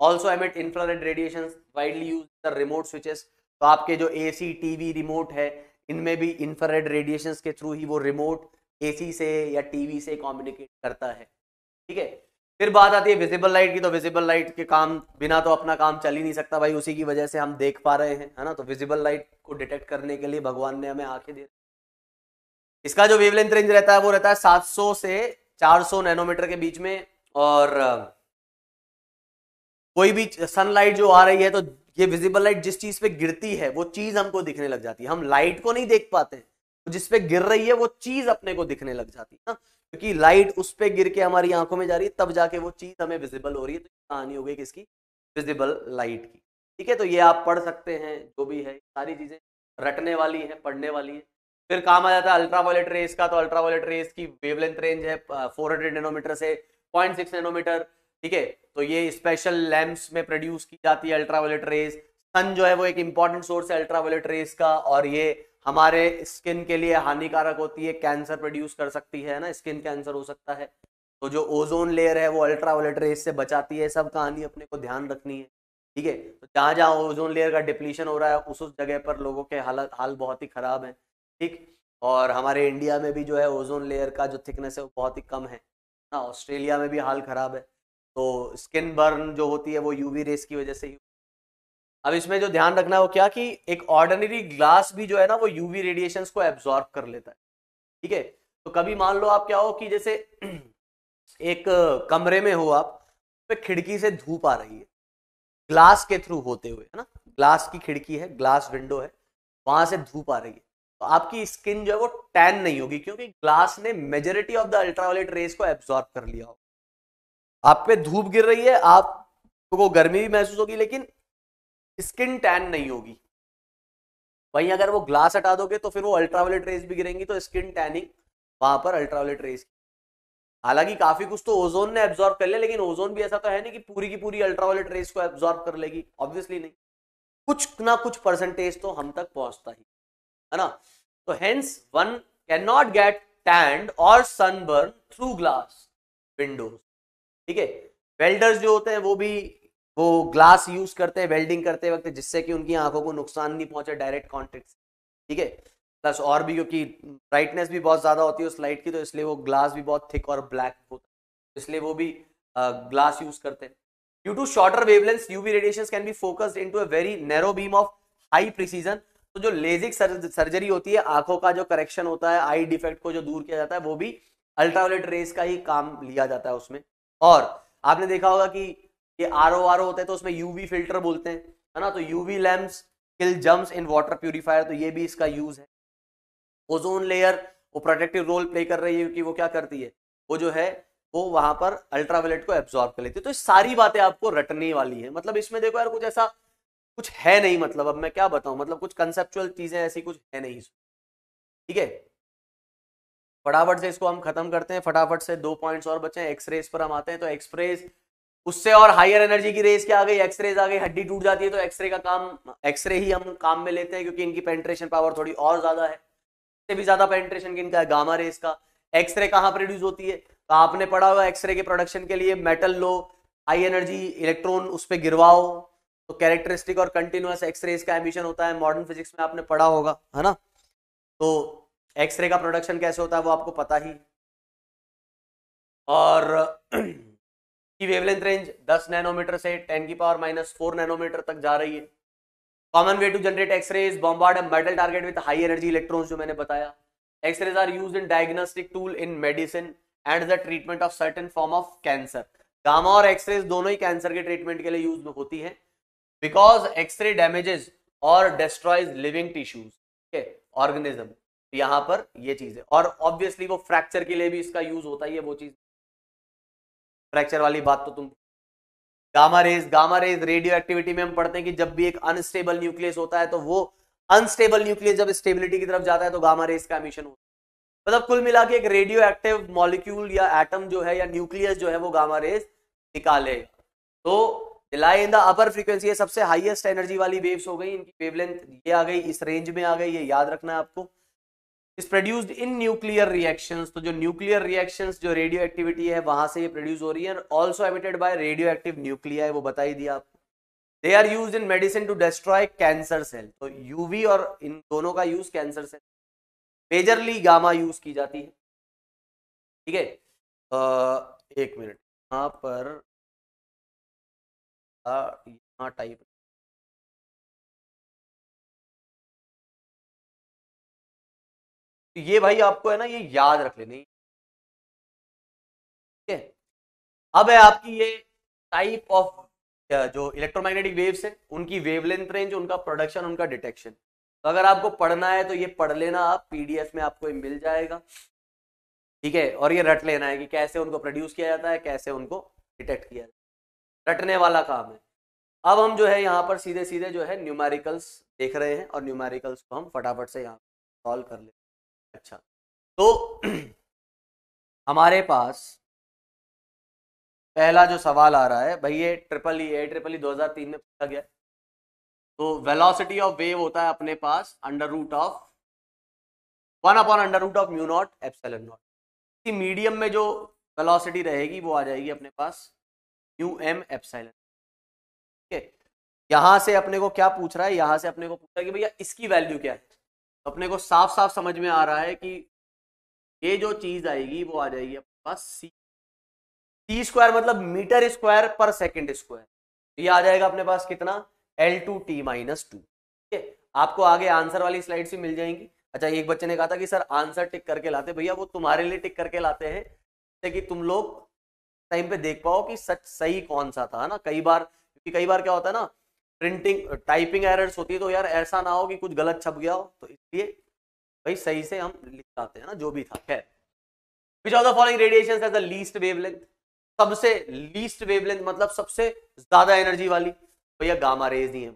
also emit infrared radiation widely use the remote switches, तो आपके जो एसी टीवी रिमोट है इनमें भी इंफ्रारेड रेडिएशंस के थ्रू ही वो रिमोट एसी से या टीवी से कम्युनिकेट करता है। ठीक है, फिर बात आती है विजिबल लाइट की, तो विजिबल लाइट के काम बिना तो अपना काम चल ही नहीं सकता भाई, उसी की वजह से हम देख पा रहे हैं, है ना। तो विजिबल लाइट को डिटेक्ट करने के लिए भगवान ने हमें आंखें दी। इसका जो वेवलेंथ रेंज रहता है वो रहता है 700 से 400 नैनोमीटर के बीच में, और कोई भी सनलाइट जो आ रही है तो ये विजिबल लाइट जिस चीज पे गिरती है वो चीज हमको दिखने लग जाती है, हम लाइट को नहीं देख पाते, तो जिस पे गिर रही है वो चीज अपने को दिखने लग जाती है ना, क्योंकि लाइट उस पे गिर के हमारी आंखों में जा रही है, तब जाके वो चीज हमें विजिबल हो रही है। तो कहानी हो गई किसकी, विजिबल लाइट की। ठीक है, तो ये आप पढ़ सकते हैं, जो भी है सारी चीजें रटने वाली है, पढ़ने वाली है। फिर काम आ जाता है अल्ट्रावायलेट रेस का, तो अल्ट्रावायलेट रेस की वेवलेंथ रेंज है 400 नैनोमीटर से 0.6 नैनोमीटर। ठीक है, तो ये स्पेशल लैंप्स में प्रोड्यूस की जाती है अल्ट्रावायलेट रेस। सन जो है वो एक इंपॉर्टेंट सोर्स है अल्ट्रावायलेट रेस का, और ये हमारे स्किन के लिए हानिकारक होती है, कैंसर प्रोड्यूस कर सकती है ना, स्किन कैंसर हो सकता है। तो जो ओजोन लेयर है वो अल्ट्रावायलेट रेस से बचाती है, सब कहानी अपने को ध्यान रखनी है। ठीक है, तो जहां जहां ओजोन लेयर का डिप्लीशन हो रहा है उस जगह पर लोगों के हाल बहुत ही खराब है। ठीक, और हमारे इंडिया में भी जो है ओजोन लेयर का जो थिकनेस है वो बहुत ही कम है ना, ऑस्ट्रेलिया में भी हाल खराब है। तो स्किन बर्न जो होती है वो यूवी रेस की वजह से ही। अब इसमें जो ध्यान रखना है वो क्या, कि एक ऑर्डिनरी ग्लास भी जो है ना वो यूवी रेडिएशंस को एब्जॉर्ब कर लेता है। ठीक है, तो कभी मान लो आप क्या हो कि जैसे एक कमरे में हो आप, पे खिड़की से धूप आ रही है ग्लास के थ्रू होते हुए, है ना, ग्लास की खिड़की है, ग्लास विंडो है, वहां से धूप आ रही है, तो आपकी स्किन जो है वो टैन नहीं होगी, क्योंकि ग्लास ने majority of the ultraviolet rays को एब्जॉर्ब कर लिया होगा। आप पे धूप गिर रही है, आपको गर्मी भी महसूस होगी, लेकिन स्किन टैन नहीं होगी। वहीं अगर वो ग्लास हटा दोगे तो फिर वो अल्ट्रावायलेट रेस भी गिरेंगी, तो स्किन टैनिंग वहां पर अल्ट्रावायलेट रेस। हालांकि काफी कुछ तो ओजोन ने एब्जॉर्ब कर लिया, लेकिन ओजोन भी ऐसा तो है नहीं कि पूरी की पूरी अल्ट्रावायलेट रेस को एब्जॉर्ब कर लेगी, ऑब्वियसली नहीं, कुछ ना कुछ परसेंटेज तो हम तक पहुंचता ही है ना। तो hence one can not gate stand और सनबर्न थ्रू ग्लास विंडोज। ठीक है, वेल्डर्स जो होते हैं वो ग्लास यूज करते हैं वेल्डिंग करते वक्त, जिससे कि उनकी आंखों को नुकसान नहीं पहुंचे डायरेक्ट कॉन्टेक्ट से। ठीक है, प्लस और भी क्योंकि ब्राइटनेस भी बहुत ज्यादा होती है उस लाइट की, तो इसलिए वो ग्लास भी बहुत थिक और ब्लैक होता है, इसलिए वो भी ग्लास यूज करते हैं। Due to shorter wavelengths UV radiations can be focused into a very narrow beam of high precision. तो जो लेजिक सर्जरी होती है, आंखों का जो करेक्शन होता है, आई डिफेक्ट को जो दूर किया जाता है, वो भी अल्ट्रावायलेट रेस का ही काम लिया जाता है उसमें। और आपने देखा होगा कि ये आर ओ होते हैं तो उसमें यूवी फिल्टर बोलते हैं, है ना, तो UV lamps kill germs in water purifier, तो ये भी इसका यूज है। ओजोन लेयर वो प्रोटेक्टिव रोल प्ले कर रही है, क्योंकि वो क्या करती है, वो जो है वो वहां पर अल्ट्रावायलेट को एब्जॉर्ब कर लेती है। तो ये सारी बातें आपको रटने वाली है, मतलब इसमें देखो यार कुछ ऐसा कुछ है नहीं, मतलब अब मैं क्या बताऊं, मतलब कुछ कंसेप्चुअल चीजें ऐसी कुछ है नहीं। ठीक है, फटाफट से इसको हम खत्म करते हैं, फटाफट से 2 पॉइंट्स और बचे हैं। एक्सरेज पर हम आते हैं, तो एक्सरेज उससे और हायर एनर्जी की रेस क्या आ गई, एक्सरेज आ गई, हड्डी टूट जाती है, तो एक्सरे का काम, एक्सरे ही हम काम में लेते हैं, क्योंकि इनकी पेंट्रेशन पावर थोड़ी और ज्यादा है, से भी ज्यादा पेंट्रेशन किनका है, गामा रेस का। एक्सरे कहां प्रोड्यूस होती है, तो आपने पढ़ा होगा एक्सरे के प्रोडक्शन के लिए मेटल लो, हाई एनर्जी इलेक्ट्रॉन उस पर गिरवाओ, तो कैरेक्टरिस्टिक और कंटिन्यूअस एक्सरेज का एमिशन होता है, मॉडर्न फिजिक्स में आपने पढ़ा होगा, है ना। तो एक्सरे का प्रोडक्शन कैसे होता है वो आपको पता ही। और की वेवलेंथ रेंज 10 नैनोमीटर से 10⁻⁻⁴ नैनोमीटर तक जा रही है। Common way to generate x-rays bombard metal target with high energy electrons, जो मैंने बताया। X-rays are used in diagnostic tool in medicine and the treatment of certain form of cancer. Gamma और x-rays दोनों ही कैंसर के treatment के लिए use होती है, बिकॉज एक्सरे डैमेजेस और डिस्ट्रॉयज लिविंग टिश्यूज ऑर्गेनिज्म। यहां पर ये चीज है, और ऑब्वियसली वो फ्रैक्चर के लिए भी इसका यूज होता ही है। वो चीज फ्रैक्चर वाली बात तो तुम गामा रेज रेडियो एक्टिविटी में हम पढ़ते हैं कि जब भी एक अनस्टेबल न्यूक्लियस होता है तो वो अनस्टेबल न्यूक्लियस जब स्टेबिलिटी की तरफ जाता है तो गामा रेज का एमिशन होता है। मतलब कुल मिला के एक रेडियो एक्टिव मॉलिक्यूल या एटम जो है या न्यूक्लियस जो है वो गामा रेज निकालेगा। तो लाई इन द अपर फ्रीक्वेंसी, सबसे हाईएस्ट एनर्जी वाली वेव्स हो गई, इनकी वेवलेंथ ये आ गई, इस रेंज में आ गई, ये याद रखना है आपको। Is produced in nuclear reactions, तो जो न्यूक्लियर रिएक्शंस जो रेडियो एक्टिविटी है वहां से ये प्रोड्यूस हो रही है। Also emitted by radioactive nuclei, वो बता ही दिया आपको। They are used in medicine to destroy cancer cell, तो यूवी और इन दोनों का use cancer cell, majorly gamma use की जाती है। ठीक है, एक मिनट यहां पर यहाँ टाइप ये भाई आपको है ना ये याद रख लेनी। ठीक है, अब है आपकी ये टाइप ऑफ जो इलेक्ट्रोमैग्नेटिक वेव्स है उनकी वेवलेंथ रेंज, उनका प्रोडक्शन, उनका डिटेक्शन। तो अगर आपको पढ़ना है तो ये पढ़ लेना आप, पीडीएफ में आपको मिल जाएगा। ठीक है, और ये रट लेना है कि कैसे उनको प्रोड्यूस किया जाता है, कैसे उनको डिटेक्ट किया जाता है, रटने वाला काम है। अब हम जो है यहाँ पर सीधे सीधे जो है न्यूमेरिकल्स देख रहे हैं और न्यूमेरिकल्स को हम फटाफट से यहाँ सॉल्व कर लेते हैं। अच्छा, तो हमारे पास पहला जो सवाल आ रहा है भाई, ये ट्रिपल ई 2003 में पूछा गया। तो वेलोसिटी ऑफ वेव होता है अपने पास under root of 1/√of mu naught epsilon naught. इसी मीडियम में जो वेलोसिटी रहेगी वो आ जाएगी अपने पास म्यू एम एप्सिलॉन। ठीक है, यहां से अपने को क्या पूछ रहा है, यहां से अपने को पूछ रहा है कि भैया इसकी वैल्यू क्या है। तो अपने को साफ साफ समझ में आ रहा है कि ये जो चीज आएगी वो आ जाएगी अपने पास सी स्क्वायर, मतलब मीटर स्क्वायर पर सेकेंड स्क्वायर। ये आ जाएगा अपने पास कितना, L2T-2। ठीक है, आपको आगे आंसर वाली स्लाइड से मिल जाएंगी। अच्छा, एक बच्चे ने कहा था कि सर आंसर टिक करके लाते, भैया वो तुम्हारे लिए टिक करके लाते हैं जिससे कि तुम लोग टाइम पे देख पाओ कि सच सही कौन सा था ना। कई बार, क्योंकि कई बार क्या होता है ना, प्रिंटिंग टाइपिंग एरर्स होती है, तो यार ऐसा ना हो कि कुछ गलत छप गया हो, तो इसलिए भाई सही से हम लिख पाते हैं ना जो भी था। खैर, which of the following radiations has the least wavelength, सबसे लीस्ट वेवलेंथ मतलब सबसे ज्यादा एनर्जी वाली, भैया गामा रेज ही है।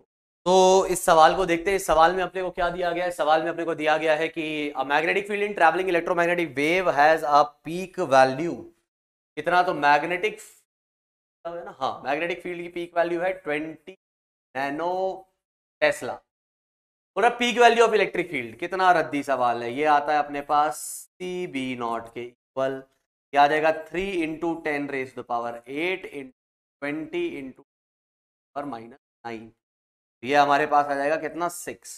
तो इस सवाल को देखते हैं। इस सवाल में अपने को क्या दिया गया है, सवाल में अपने को दिया गया है कि a magnetic field in travelling electromagnetic wave has a peak value कितना, तो मैग्नेटिक है ना, हाँ, मैग्नेटिक फील्ड की पीक वैल्यू है 20 नैनो टेस्ला। पूरा peak value of electric field कितना, रद्दी सवाल है। ये आता है अपने पास CB0 के इक्वल, क्या आ जाएगा 3 × 10⁸ 8 × 20 × 9। ये हमारे पास आ जाएगा कितना, 6।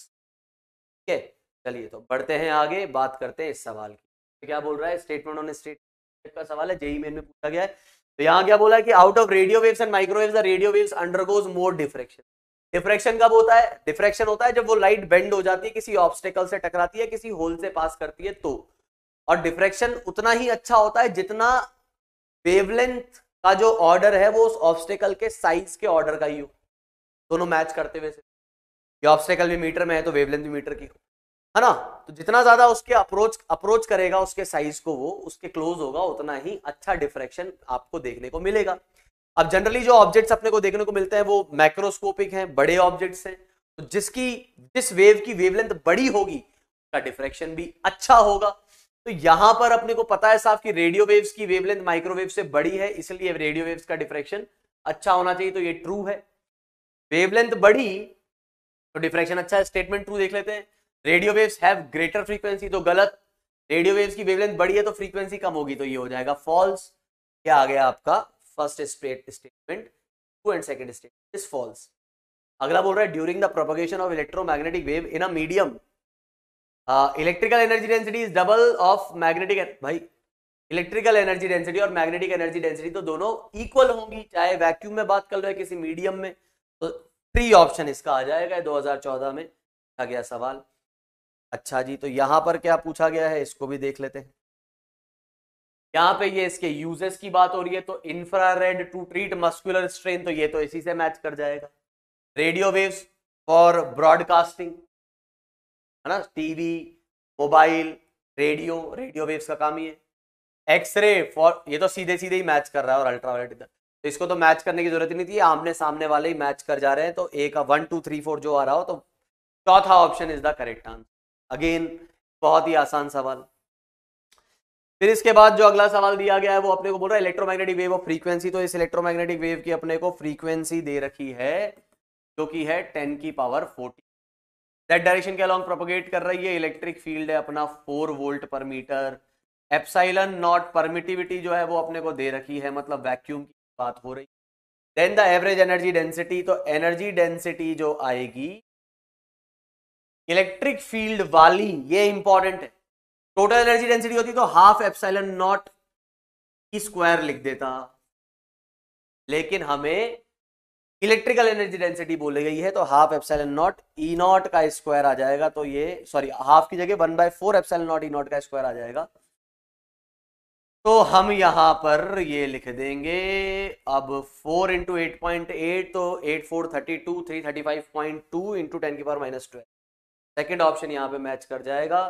ठीक है, चलिए तो बढ़ते हैं आगे, बात करते हैं इस सवाल की। तो क्या बोल रहा है, स्टेटमेंट ऑन स्टेट का सवाल है, जेईई मेन में पूछा गया है। तो यहाँ क्या बोला है कि out of radio waves and microwaves the radio waves undergoes more diffraction. Diffraction कब होता है, डिफ्रेक्शन होता है जब वो लाइट बेंड हो जाती है, किसी ऑब्स्टेकल से टकराती है, किसी होल से पास करती है तो। और डिफ्रेक्शन उतना ही अच्छा होता है जितना वेवलेंथ का जो ऑर्डर है वो उस ऑब्स्टेकल के साइज के ऑर्डर का ही हो, दोनों मैच करते हुए। ये ऑब्स्टेकल भी मीटर में है तो वेवलेंथ भी मीटर की हो, है ना। तो जितना ज्यादा उसके अप्रोच करेगा उसके साइज को, वो उसके क्लोज होगा, उतना ही अच्छा डिफ्रेक्शन आपको देखने को मिलेगा। अब जनरली जो ऑब्जेक्ट्स अपने को देखने को मिलते हैं वो मैक्रोस्कोपिक हैं, बड़े ऑब्जेक्ट्स हैं। तो जिस वेव की वेवलेंथ बड़ी होगी उसका डिफ्रेक्शन भी अच्छा होगा। तो यहां पर अपने को पता है साफ कि रेडियो वेव्स की वेवलेंथ माइक्रोवेव से बड़ी है, इसलिए रेडियो वेव्स का डिफ्रेक्शन अच्छा होना चाहिए। तो ये ट्रू है, वेवलेंथ बड़ी तो डिफ्रेक्शन अच्छा है। स्टेटमेंट 2 देख लेते हैं, radio waves have greater frequency, तो गलत। रेडियो वेव्स की वेवलेंथ बड़ी है तो फ्रीक्वेंसी कम होगी, तो ये हो जाएगा फॉल्स। क्या आ गया आपका first statement, 2 and second statement is false. अगला बोल रहा है during the propagation of electromagnetic wave in a medium electrical energy density is double of magnetic. भाई इलेक्ट्रिकल एनर्जी डेंसिटी और मैग्नेटिक एनर्जी डेंसिटी तो दोनों इक्वल होंगी, चाहे वैक्यूम में बात कर लो या किसी मीडियम में। तो 3 ऑप्शन इसका आ जाएगा 2014 में आ गया सवाल। अच्छा जी, तो यहां पर क्या पूछा गया है इसको भी देख लेते हैं। यहाँ पे ये इसके यूजेस की बात हो रही है, तो infrared to treat muscular strain, तो ये तो इसी से मैच कर जाएगा। रेडियो वेव्स फॉर ब्रॉडकास्टिंग, है ना, टीवी, मोबाइल, रेडियो वेव्स का काम ही है। एक्सरे फॉर, ये तो सीधे सीधे ही मैच कर रहा है, और अल्ट्रावायलेट इधर, तो इसको तो मैच करने की जरूरत ही नहीं थी, आमने सामने वाले ही मैच कर जा रहे हैं। तो ए का 1 2 3 4 जो आ रहा हो, तो चौथा option is the correct answer. Again बहुत ही आसान सवाल। फिर इसके बाद जो अगला सवाल दिया गया है वो अपने को बोल रहा है इलेक्ट्रोमैग्नेटिक वेव ऑफ फ्रीक्वेंसी। तो इस इलेक्ट्रोमैग्नेटिक वेव की अपने को फ्रीक्वेंसी दे रखी है जो कि है 10 की पावर 40। दैट डायरेक्शन के अलॉन्ग प्रोपोगेट कर रही है। इलेक्ट्रिक फील्ड है अपना 4 वोल्ट पर मीटर। एप्सिलॉन नॉट परमिटिविटी जो है वो अपने को दे रखी है, मतलब वैक्यूम की बात हो रही। Then the average energy density, तो एनर्जी डेंसिटी जो आएगी इलेक्ट्रिक फील्ड वाली, ये इंपॉर्टेंट है। टोटल एनर्जी डेंसिटी होती तो half epsilon not E square लिख देता, लेकिन हमें इलेक्ट्रिकल एनर्जी डेंसिटी बोली गई है, तो half epsilon not E naught का स्क्वायर आ जाएगा। तो ये सॉरी, हाफ की जगह 1/4 एप्सिलॉन नॉट ई नॉट का स्क्वायर आ जाएगा। तो हम यहां पर ये लिख देंगे अब 4 इंटू 8.8, तो 8 4 32, 335.2 इंटू 10 की पावर -12। सेकेंड ऑप्शन यहां पे मैच कर जाएगा।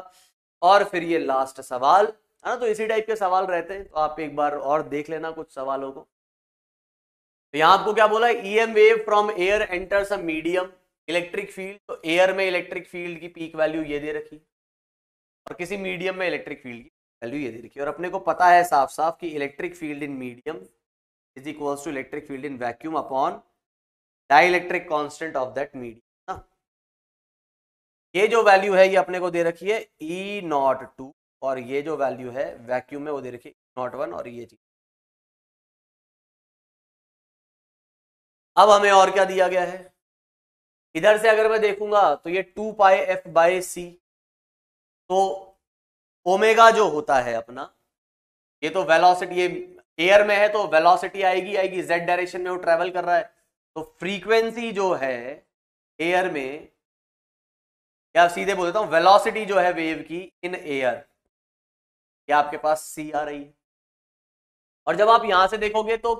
और फिर ये लास्ट सवाल है ना, तो इसी टाइप के सवाल रहते हैं, तो आप एक बार और देख लेना कुछ सवालों को। तो यहां आपको क्या बोला, EM wave from air enters a medium electric field. तो एयर में इलेक्ट्रिक फील्ड की पीक वैल्यू ये दे रखी, और किसी मीडियम में इलेक्ट्रिक फील्ड की वैल्यू ये दे रखी। और अपने को पता है साफ साफ कि electric field in medium is equals to electric field in vacuum upon dielectric constant of that medium. ये जो वैल्यू है ये अपने को दे रखी है E02, और ये जो वैल्यू है वैक्यूम में वो दे रखी है E01, और ये चीज। अब हमें और क्या दिया गया है, इधर से अगर मैं देखूंगा तो ये 2πf/c, तो ओमेगा जो होता है अपना, ये तो वेलोसिटी, ये एयर में है तो वेलोसिटी आएगी जेड डायरेक्शन में, वो ट्रेवल कर रहा है। तो फ्रीक्वेंसी जो है एयर में, या सीधे बोल देता हूं वेलोसिटी जो है वेव की इन एयर, ये आपके पास सी आ रही है। और जब आप यहां से देखोगे तो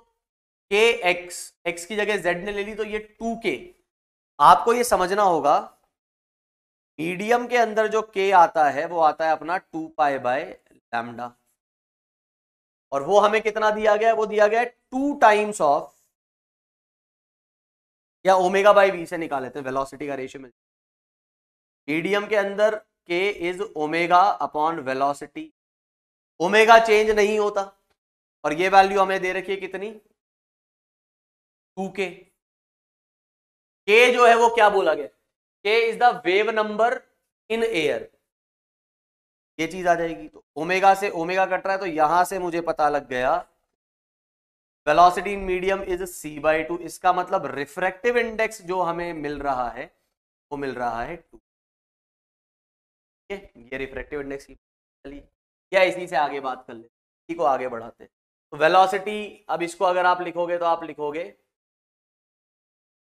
के एक्स की जगह जेड ने ले ली, तो ये 2k। आपको ये समझना होगा मीडियम के अंदर जो k आता है वो आता है अपना 2π/λ, और वो हमें कितना दिया गया है, वो दिया गया है 2 टाइम्स ऑफ, या ω/v से निकाल लेते हैं, वेलोसिटी का रेशियो मिलता है। मीडियम के अंदर k is omega upon velocity, omega change नहीं होता, और ये वैल्यू हमें दे रखी है कितनी, 2k। k जो है वो क्या बोला गया, k is the wave number in air, ये चीज आ जाएगी। तो ओमेगा से ओमेगा कट रहा है, तो यहां से मुझे पता लग गया velocity in medium is c/2। इसका मतलब रिफ्रैक्टिव इंडेक्स जो हमें मिल रहा है वो मिल रहा है 2। ये रिफ्रैक्टिव इंडेक्स की, चलिए या इसी से आगे बात कर ले, इसी को आगे बढ़ाते हैं। तो वेलोसिटी, अब इसको अगर आप लिखोगे तो आप लिखोगे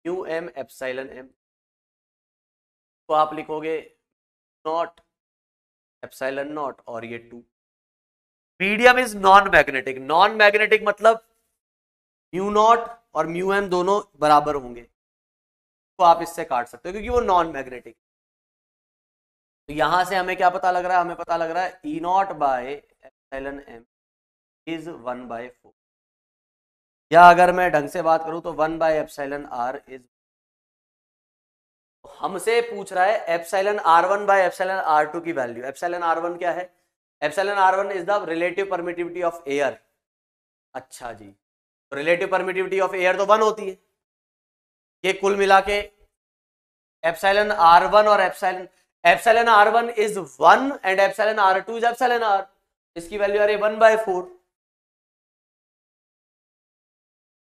μm एप्सिलॉन m, तो आप लिखोगे नॉट एप्सिलॉन नॉट, और ये 2। Medium is non magnetic, non magnetic मतलब μ0 और μm दोनों बराबर होंगे, तो आप इससे काट सकते हो क्योंकि वो नॉन मैग्नेटिक। तो यहां से हमें क्या पता लग रहा है, हमें पता लग रहा है E0/एप्सिलॉन m इज 1/4, या अगर मैं ढंग से बात करूं तो 1/एप्सिलॉन r इज, हमसे पूछ रहा है एप्सिलॉन r1/एप्सिलॉन r2 की वैल्यू। एप्सिलॉन r1 क्या है, epsilon r1 is the relative permittivity of air. अच्छा जी, तो रिलेटिव परमिटिविटी ऑफ एयर तो 1 होती है, ये कुल मिला के एप्सिलॉन r1 और epsilon r1 is 1 and epsilon r2 is epsilon r, इसकी वैल्यू आ रही है 1/4।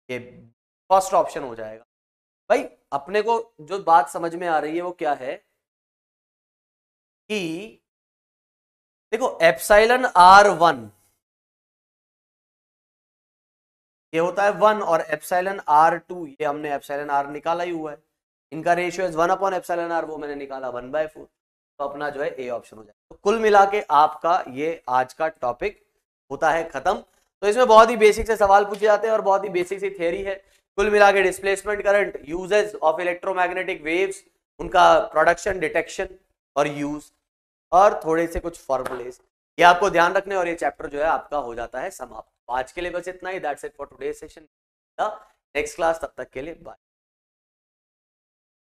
ये फर्स्ट ऑप्शन हो जाएगा। भाई अपने को जो बात समझ में आ रही है वो क्या है कि देखो एप्सिलॉन r1 ये होता है 1 और एप्सिलॉन r2 ये हमने एप्सिलॉन r निकाला ही हुआ है, इनका रेशियो है 1 अपॉन एप्सिलॉन r, वो मैंने निकाला 1/4, तो अपना जो है ए ऑप्शन हो जाए। तो कुल मिला के आपका ये आज का टॉपिक होता है खत्म। तो इसमें बहुत ही बेसिक से सवाल पूछे जाते हैं और बहुत ही बेसिक सी थियरी है। कुल मिला के displacement current, uses of electromagnetic waves, उनका प्रोडक्शन, डिटेक्शन और यूज, और थोड़े से कुछ फॉर्मूलेस, ये आपको ध्यान रखने, और ये चैप्टर जो है आपका हो जाता है समाप्त। आज के लिए बस इतना ही। That's it for today session, next class, तब तक के लिए बाय।